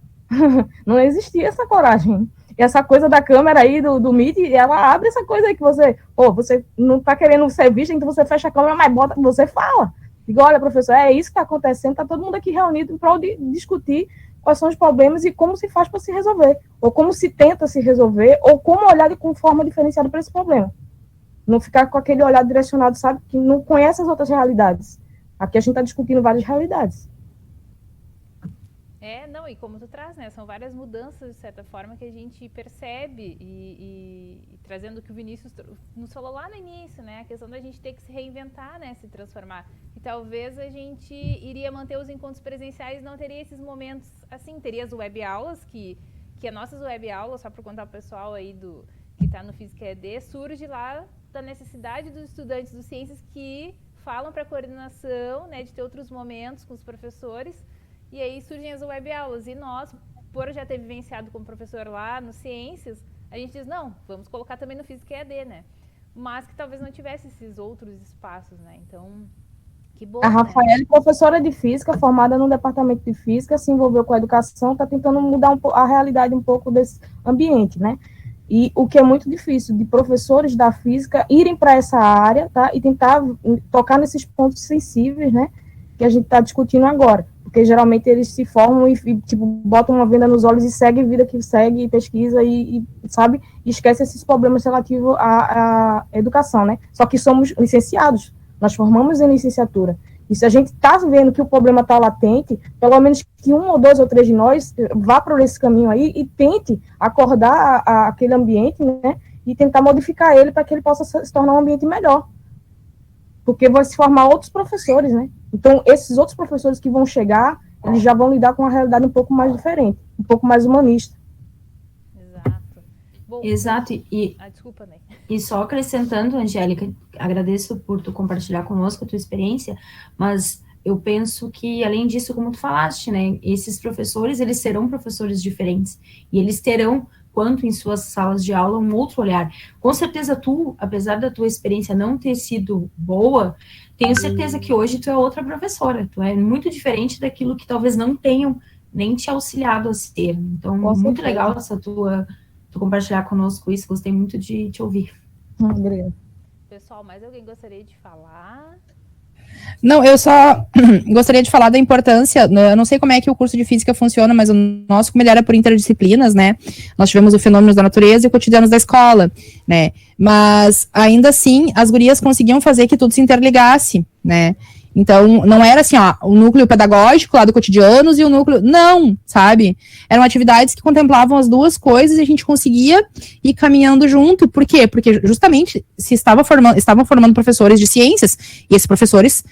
D: Não existia essa coragem. E essa coisa da câmera aí, do Meet, ela abre essa coisa aí que você não está querendo ser visto, então você fecha a câmera, mas você fala. Digo, olha, professor, é isso que está acontecendo, está todo mundo aqui reunido em prol de discutir quais são os problemas e como se faz para se resolver, ou como se tenta se resolver, ou como olhar com forma diferenciada para esse problema. Não ficar com aquele olhar direcionado, sabe, que não conhece as outras realidades. Aqui a gente está discutindo várias realidades.
B: E como tu traz, né, são várias mudanças, de certa forma, que a gente percebe e trazendo o que o Vinícius nos falou lá no início, né, a questão da gente ter que se reinventar, né, se transformar. E talvez a gente iria manter os encontros presenciais, não teria esses momentos, assim, teria as web-aulas, que as nossas web-aulas, só para contar o pessoal aí que está no Física EAD, surge lá da necessidade dos estudantes de ciências que falam para a coordenação, né, de ter outros momentos com os professores. E aí surgem as web-aulas, e nós, por já ter vivenciado como professor lá no Ciências, a gente diz, não, vamos colocar também no Física EAD, né? Mas que talvez não tivesse esses outros espaços, né? Então, que bom,
D: a Rafaela, né? Professora de Física, formada no departamento de Física, se envolveu com a educação, está tentando mudar a realidade um pouco desse ambiente, né? E o que é muito difícil, de professores da Física irem para essa área, tá? E tentar tocar nesses pontos sensíveis, né? Que a gente está discutindo agora. Porque geralmente eles se formam e tipo, botam uma venda nos olhos e seguem a vida que segue, e pesquisa sabe, e esquece esses problemas relativos à educação, né? Só que somos licenciados, nós formamos em licenciatura. E se a gente está vendo que o problema está latente, pelo menos que 1 ou 2 ou 3 de nós vá por esse caminho aí e tente acordar aquele ambiente, né? E tentar modificar ele para que ele possa se tornar um ambiente melhor. Porque vai se formar outros professores, né? Então, esses outros professores que vão chegar, eles já vão lidar com uma realidade um pouco mais diferente, um pouco mais humanista.
B: Exato. Bom,
A: exato.
B: Desculpa, Ney.
A: E só acrescentando, Angélica, agradeço por tu compartilhar conosco a tua experiência, mas eu penso que, além disso, como tu falaste, né, esses professores, eles serão professores diferentes, e eles terão, quanto em suas salas de aula, um outro olhar. Com certeza tu, apesar da tua experiência não ter sido boa, tenho certeza que hoje tu é outra professora, tu é muito diferente daquilo que talvez não tenham nem te auxiliado a ser. Então, muito legal tu compartilhar conosco isso, gostei muito de te ouvir.
D: Obrigada.
B: Pessoal, mais alguém gostaria de falar?
C: Não, eu só gostaria de falar da importância, eu não sei como é que o curso de Física funciona, mas o nosso, como ele era por interdisciplinas, né, nós tivemos o Fenômenos da Natureza e o Cotidianos da Escola, né, mas ainda assim, as gurias conseguiam fazer que tudo se interligasse, né, então não era assim, ó, o núcleo pedagógico lá do Cotidianos e o núcleo, não, sabe, eram atividades que contemplavam as duas coisas e a gente conseguia ir caminhando junto. Por quê? Porque justamente estavam formando professores de ciências, e esses professores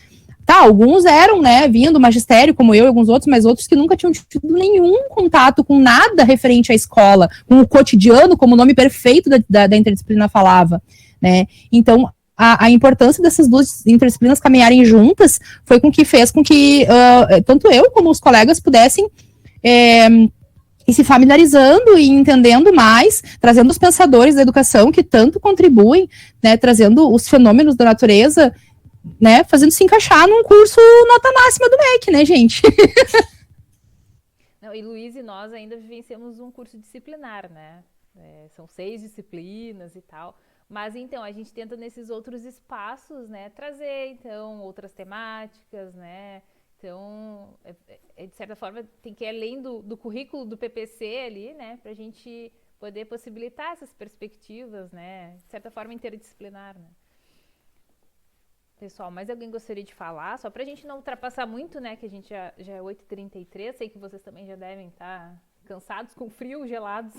C: Tá, alguns eram, né, vindo do magistério, como eu e alguns outros, mas outros que nunca tinham tido nenhum contato com nada referente à escola, com o cotidiano, como o nome perfeito da interdisciplina falava, né? Então, a importância dessas duas interdisciplinas caminharem juntas foi com que fez com que tanto eu como os colegas pudessem ir se familiarizando e entendendo mais, trazendo os pensadores da educação que tanto contribuem, né, trazendo os fenômenos da natureza, né, fazendo se encaixar num curso nota máxima do MEC, né, gente?
B: Não, e Luiz e nós ainda vivenciamos um curso disciplinar, né? São 6 disciplinas e tal. Mas, então, a gente tenta nesses outros espaços, né, trazer, então, outras temáticas, né? Então, de certa forma, tem que ir além do currículo do PPC ali, né, para a gente poder possibilitar essas perspectivas, né, de certa forma interdisciplinar, né. Pessoal, mais alguém gostaria de falar? Só para a gente não ultrapassar muito, né, que a gente já é 8h33, sei que vocês também já devem estar cansados, com frio, gelados.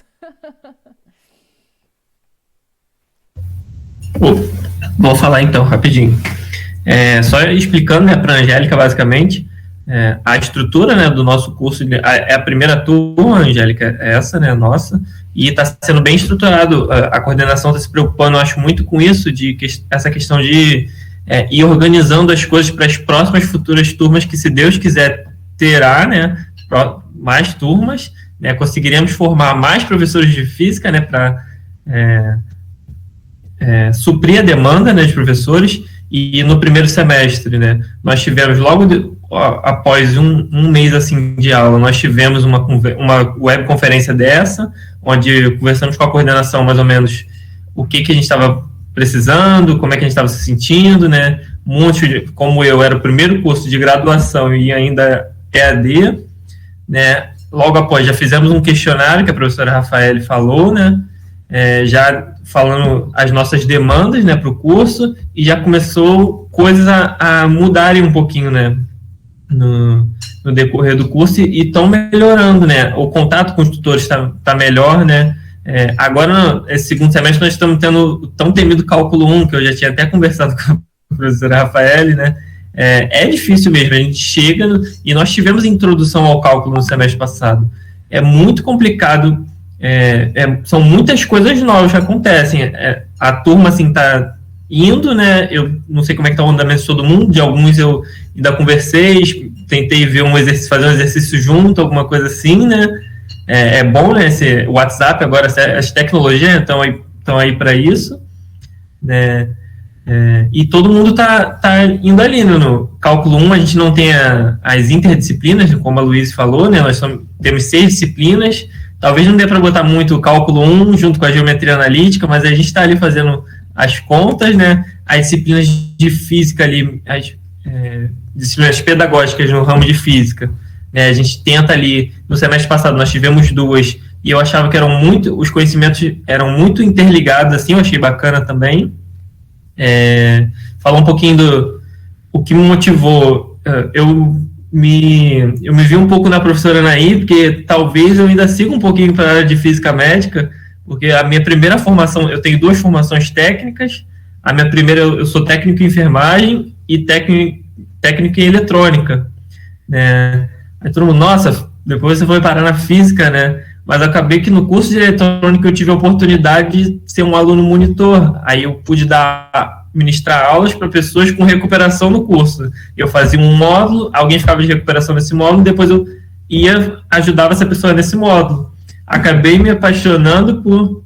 E: Vou falar então, rapidinho. Só explicando, né, para a Angélica, basicamente, a estrutura, né, do nosso curso, é a primeira turma, Angélica, essa, né, nossa, e está sendo bem estruturado, a coordenação está se preocupando, eu acho, muito com isso, essa questão de ir organizando as coisas para as próximas futuras turmas, que, se Deus quiser, terá, né, mais turmas, né, conseguiremos formar mais professores de física, né, para suprir a demanda, né, de professores. E no primeiro semestre, né, nós tivemos após um mês assim de aula, nós tivemos uma webconferência dessa, onde conversamos com a coordenação mais ou menos o que a gente estava precisando, como é que a gente estava se sentindo, né, como eu era o primeiro curso de graduação e ainda EAD, né, logo após já fizemos um questionário que a professora Rafael falou, né, já falando as nossas demandas, né, para o curso, e já começou coisas a mudarem um pouquinho, né, no decorrer do curso, e estão melhorando, né, o contato com os tutores está melhor, né, agora, esse segundo semestre, nós estamos tendo o tão temido cálculo 1, que eu já tinha até conversado com a professora Rafael, né, é difícil mesmo, a gente chega, e nós tivemos introdução ao cálculo no semestre passado, é muito complicado. São muitas coisas novas que acontecem. A turma, assim, tá indo, né? Eu não sei como é que tá o andamento de todo mundo, de alguns eu ainda conversei, tentei ver fazer um exercício junto, alguma coisa assim, né? É bom, né? O WhatsApp, agora as tecnologias estão aí para isso, né? E todo mundo tá indo ali, né? No cálculo 1 a gente não tem as interdisciplinas, como a Luiz falou, né? Nós temos 6 disciplinas. Talvez não dê para botar muito o cálculo 1 junto com a geometria analítica, mas a gente está ali fazendo as contas, né? As disciplinas de física ali, as disciplinas pedagógicas no ramo de física, né? A gente tenta ali, no semestre passado nós tivemos 2, e eu achava que os conhecimentos eram muito interligados, assim, eu achei bacana também. Falar um pouquinho o que me motivou, eu me vi um pouco na professora Anaí, porque talvez eu ainda siga um pouquinho para a área de física médica, porque a minha primeira formação, eu tenho 2 formações técnicas, a minha primeira, eu sou técnico em enfermagem e técnico em eletrônica, né? Aí todo mundo, nossa, depois você foi parar na física, né? Mas acabei que no curso de eletrônica eu tive a oportunidade de ser um aluno monitor, aí eu pude ministrar aulas para pessoas com recuperação no curso. Eu fazia um módulo, alguém ficava de recuperação nesse módulo, depois eu ajudava essa pessoa nesse módulo. Acabei me apaixonando por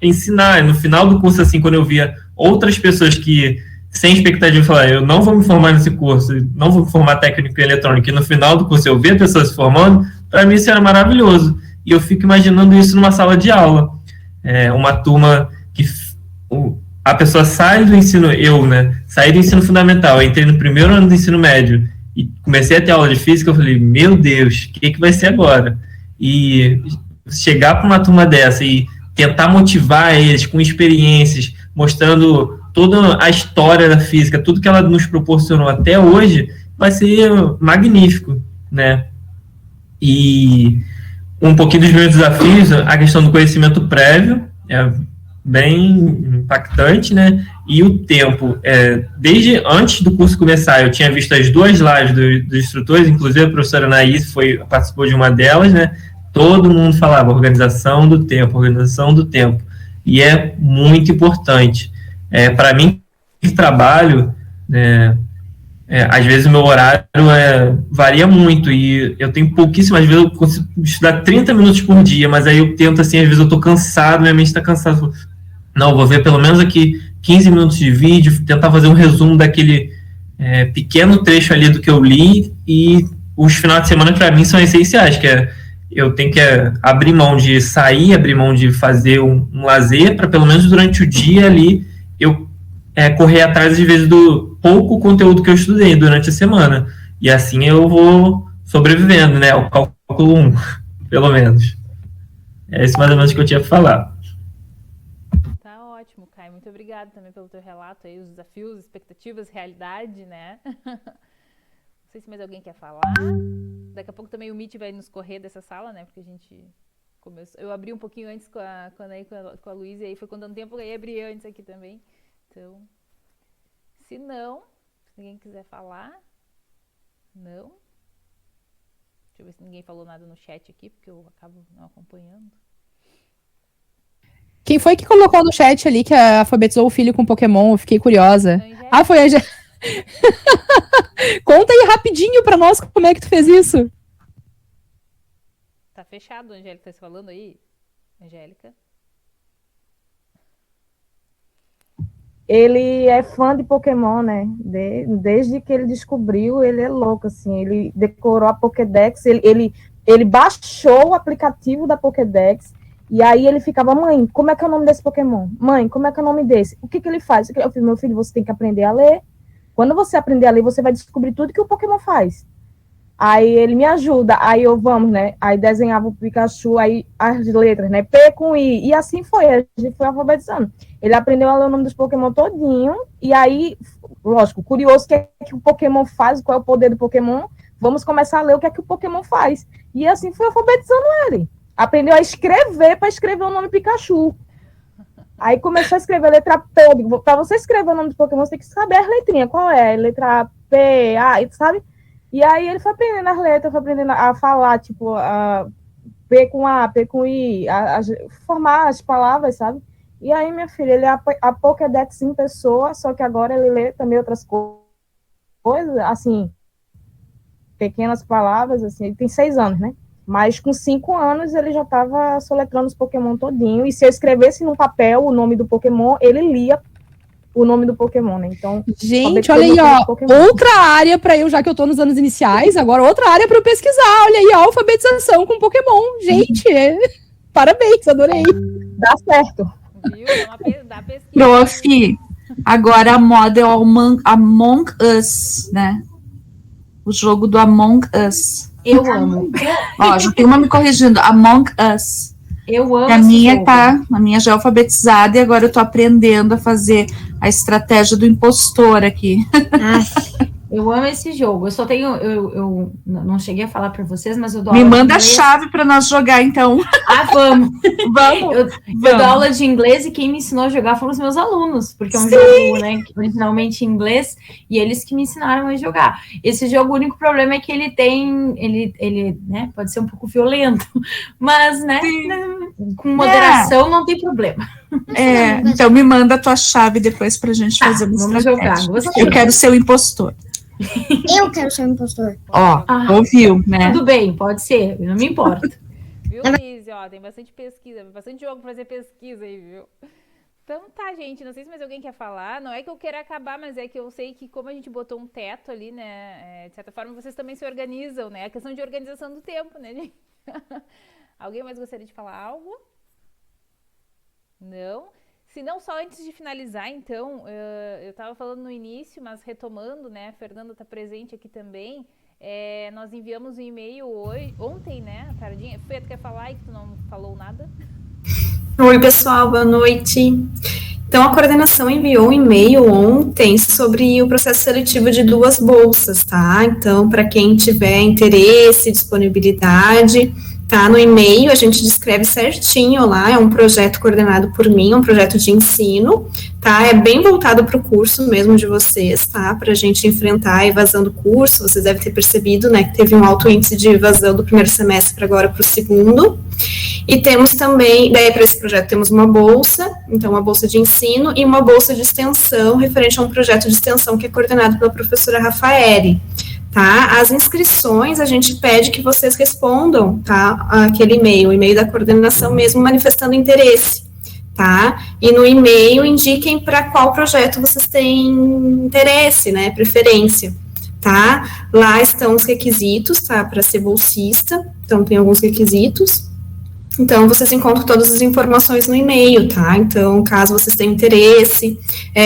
E: ensinar. No final do curso, assim, quando eu via outras pessoas que, sem expectativa, falaram, eu não vou me formar nesse curso, não vou me formar técnico em eletrônica, e no final do curso eu ver pessoas se formando, para mim isso era maravilhoso. E eu fico imaginando isso numa sala de aula. Uma turma que a pessoa sai do ensino, saí do ensino fundamental, eu entrei no primeiro ano do ensino médio e comecei a ter aula de física, eu falei, meu Deus, o que vai ser agora? E chegar para uma turma dessa e tentar motivar eles com experiências, mostrando toda a história da física, tudo que ela nos proporcionou até hoje, vai ser magnífico, né? E um pouquinho dos meus desafios, a questão do conhecimento prévio, bem impactante, né? E o tempo, desde antes do curso começar, eu tinha visto as 2 lives dos instrutores, inclusive a professora Anaís participou de uma delas, né? Todo mundo falava organização do tempo, e é muito importante. Para mim, que trabalho, às vezes o meu horário varia muito, e eu tenho pouquíssimas, às vezes eu consigo estudar 30 minutos por dia, mas aí eu tento, assim, às vezes eu estou cansado, minha mente está cansada, não, vou ver pelo menos aqui 15 minutos de vídeo, tentar fazer um resumo daquele pequeno trecho ali do que eu li, e os finais de semana para mim são essenciais, eu tenho que abrir mão de sair, abrir mão de fazer um lazer, para pelo menos durante o dia ali eu correr atrás, às vezes, do pouco conteúdo que eu estudei durante a semana. E assim eu vou sobrevivendo, né? Ao cálculo 1, pelo menos. É isso mais ou menos que eu tinha para falar.
B: Tá ótimo, Caio. Muito obrigada também pelo teu relato aí, os desafios, expectativas, realidade, né? Não sei se mais alguém quer falar. Daqui a pouco também o Meet vai nos correr dessa sala, né? Porque a gente começou... Eu abri um pouquinho antes com a Luísa, e aí foi contando tempo, aí abri antes aqui também. Então, se ninguém quiser falar, não. Deixa eu ver se ninguém falou nada no chat aqui, porque eu acabo não acompanhando.
C: Quem foi que colocou no chat ali que alfabetizou o filho com Pokémon? Eu fiquei curiosa. Foi a Angélica. Conta aí rapidinho pra nós como é que tu fez isso.
B: Tá fechado, Angélica, tá falando aí? Angélica?
D: Ele é fã de Pokémon, né? Desde que ele descobriu, ele é louco, assim. Ele decorou a Pokédex, ele baixou o aplicativo da Pokédex, e aí ele ficava, mãe, como é que é o nome desse Pokémon? Mãe, como é que é o nome desse? O que ele faz? Eu falei, meu filho, você tem que aprender a ler. Quando você aprender a ler, você vai descobrir tudo que o Pokémon faz. Aí ele me ajuda, aí vamos, né? Aí desenhava o Pikachu, aí as letras, né? P com I, e assim foi, a gente foi alfabetizando. Ele aprendeu a ler o nome dos Pokémon todinho, e aí, lógico, curioso o que é que o Pokémon faz, qual é o poder do Pokémon, vamos começar a ler o que é que o Pokémon faz. E assim foi alfabetizando ele. Aprendeu a escrever para escrever o nome Pikachu. Aí começou a escrever a letra P. Para você escrever o nome do Pokémon, você tem que saber as letrinhas. Qual é? Letra P, A, sabe? E aí ele foi aprendendo as letras, foi aprendendo a falar, tipo, P com A, P com I, formar as palavras, sabe? E aí, minha filha, ele é a Pokédex em pessoa, só que agora ele lê também outras coisas, assim, pequenas palavras, assim, ele tem 6 anos, né? Mas com 5 anos ele já estava soletrando os Pokémon todinho, e se eu escrevesse no papel o nome do Pokémon, ele lia o nome do Pokémon, né? Então,
C: gente, olha aí, ó, outra área para eu, já que eu tô nos anos iniciais, agora outra área para eu pesquisar, olha aí, a alfabetização com Pokémon, gente, parabéns, adorei.
D: Dá certo.
B: Viu? Dá pesquisa.
F: Prof, agora a moda é o Among Us, né? O jogo do Among Us.
A: Eu amo.
F: Ó, já tem uma me corrigindo, Among Us.
A: Eu amo.
F: A minha já é alfabetizada, e agora eu tô aprendendo a fazer a estratégia do impostor aqui.
A: Eu amo esse jogo. Eu só tenho. Eu não cheguei a falar para vocês, mas eu dou
F: Me
A: aula
F: manda
A: de
F: a chave para nós jogar, então.
A: Vamos!
F: Vamos!
A: Eu dou aula de inglês, e quem me ensinou a jogar foram os meus alunos, porque é um jogo, né, originalmente em inglês, e eles que me ensinaram a jogar. Esse jogo, o único problema é que ele tem. Ele né, pode ser um pouco violento, mas, né, com moderação não tem problema.
F: Então me manda a tua chave depois pra gente fazer uma estratégia.
A: Jogar.
F: Eu quero ser o impostor.
G: Eu quero ser um impostor.
F: Ó, ouviu, né?
A: Tudo bem, pode ser, não me importa.
B: Viu, Liz? Ó, tem bastante pesquisa, bastante jogo pra fazer pesquisa aí, viu? Então tá, gente, não sei se mais alguém quer falar, não é que eu queira acabar, mas é que eu sei que como a gente botou um teto ali, né, de certa forma vocês também se organizam, né, a questão de organização do tempo, né, gente? Alguém mais gostaria de falar algo? Não? Se não, só antes de finalizar, então, eu estava falando no início, mas retomando, né, a Fernanda está presente aqui também, nós enviamos um e-mail ontem, né, a tardinha. Fê, tu quer falar aí que tu não falou nada?
H: Oi, pessoal, boa noite. Então, a coordenação enviou um e-mail ontem sobre o processo seletivo de 2 bolsas, tá? Então, para quem tiver interesse, disponibilidade, tá? No e-mail a gente descreve certinho lá, é um projeto coordenado por mim, um projeto de ensino, tá? É bem voltado para o curso mesmo de vocês, tá? Para a gente enfrentar a evasão do curso, vocês devem ter percebido, né, que teve um alto índice de evasão do primeiro semestre para agora para o segundo. E temos também, daí para esse projeto temos uma bolsa, então uma bolsa de ensino e uma bolsa de extensão referente a um projeto de extensão que é coordenado pela professora Rafaele. Tá? As inscrições, a gente pede que vocês respondam, tá? Aquele e-mail, o e-mail da coordenação mesmo, manifestando interesse, tá? E no e-mail indiquem para qual projeto vocês têm interesse, né? Preferência, tá? Lá estão os requisitos, tá? Para ser bolsista, então tem alguns requisitos. Então, vocês encontram todas as informações no e-mail, tá? Então, caso vocês tenham interesse,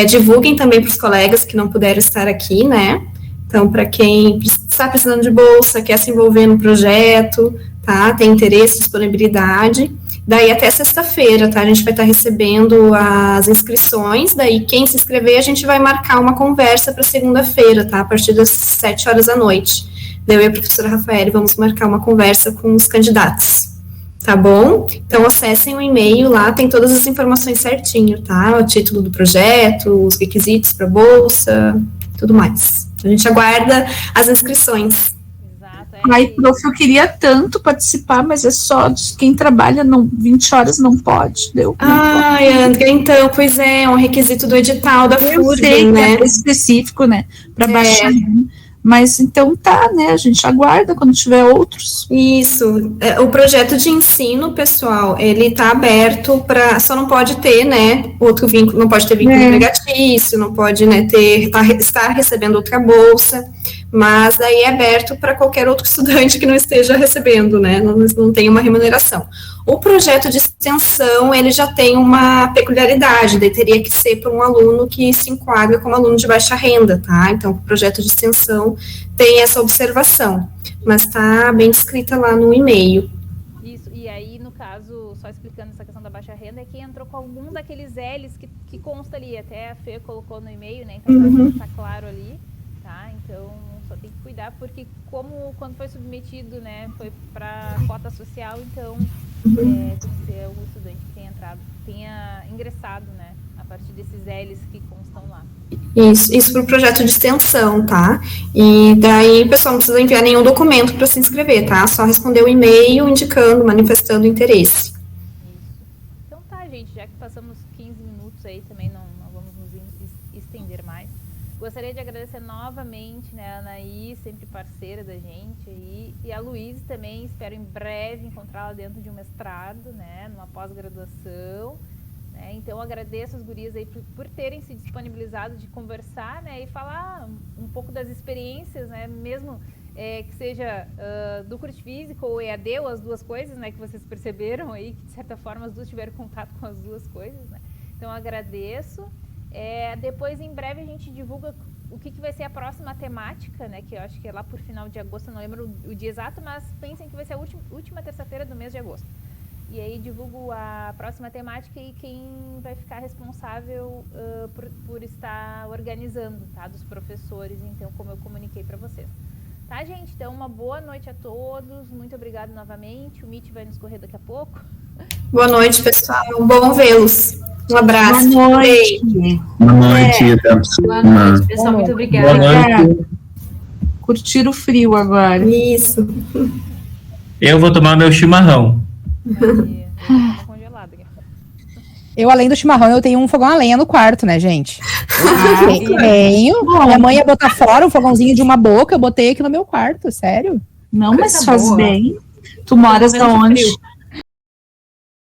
H: divulguem também para os colegas que não puderam estar aqui, né? Então, para quem está precisando de bolsa, quer se envolver no projeto, tá? Tem interesse, disponibilidade. Daí até sexta-feira, tá? A gente vai estar recebendo as inscrições. Daí, quem se inscrever, a gente vai marcar uma conversa para segunda-feira, tá? A partir das 7 horas da noite. Daí eu e a professora Rafaele vamos marcar uma conversa com os candidatos. Tá bom? Então, acessem o e-mail lá, tem todas as informações certinho, tá? O título do projeto, os requisitos para bolsa, tudo mais. A gente aguarda as inscrições.
B: Exato.
F: Ai, prof, eu queria tanto participar, mas é só quem trabalha 20 horas não pode, deu?
H: Ai, André, então, pois é um requisito do edital da FURB, né?
F: É específico, né? Para baixar. Mas então tá, né? A gente aguarda quando tiver outros.
H: Isso. O projeto de ensino, pessoal, ele tá aberto para. Só não pode ter, né? Outro vínculo, não pode ter vínculo empregatício, não pode, né, estar recebendo outra bolsa. Mas daí é aberto para qualquer outro estudante que não esteja recebendo, né? Não tem uma remuneração. O projeto de extensão, ele já tem uma peculiaridade, daí teria que ser para um aluno que se enquadra como aluno de baixa renda, tá? Então, o projeto de extensão tem essa observação, mas está bem descrita lá no e-mail.
B: Isso, e aí, no caso, só explicando essa questão da baixa renda, é que entrou com algum daqueles L's que consta ali, até a Fê colocou no e-mail, né? Então, tá claro ali, tá? Então, só tem que cuidar, porque quando foi submetido, né, foi para cota social, então tem que ser o estudante que tenha ingressado, né, a partir desses L's que constam lá.
H: Isso para o projeto de extensão, tá? E daí, pessoal, não precisa enviar nenhum documento para se inscrever, tá? Só responder o e-mail indicando, manifestando interesse.
B: Isso. Então tá, gente, já que passamos 15 minutos aí, também não vamos nos estender mais. Gostaria de agradecer novamente, né, a Anaí, sempre parceira da gente aí, e a Luísa também, espero em breve encontrá-la dentro de um mestrado, né, numa pós-graduação, né, então agradeço as gurias aí por terem se disponibilizado de conversar, né, e falar um pouco das experiências, né, mesmo que seja do curso físico ou EAD, ou as duas coisas, né, que vocês perceberam aí, que de certa forma as duas tiveram contato com as duas coisas, né, então agradeço. Depois, em breve, a gente divulga o que vai ser a próxima temática, né? Que eu acho que é lá por final de agosto, eu não lembro o dia exato, mas pensem que vai ser a última terça-feira do mês de agosto. E aí divulgo a próxima temática e quem vai ficar responsável por estar organizando, tá? Dos professores, então, como eu comuniquei para vocês. Tá, gente? Então, uma boa noite a todos. Muito obrigada novamente. O Meet vai nos correr daqui a pouco.
H: Boa noite, pessoal. Bom vê-los. Um abraço.
F: Boa noite.
I: Boa noite.
A: Boa noite, pessoal. Muito obrigada.
I: Boa noite.
F: Curtir o frio agora.
H: Isso.
E: Eu vou tomar meu chimarrão.
C: Eu, além do chimarrão, eu tenho um fogão a lenha no quarto, né, gente? Tenho. Minha mãe ia botar fora um fogãozinho de uma boca, eu botei aqui no meu quarto, sério.
F: Não, mas
A: Coisa
F: faz
A: boa.
F: bem. Tu moras aonde?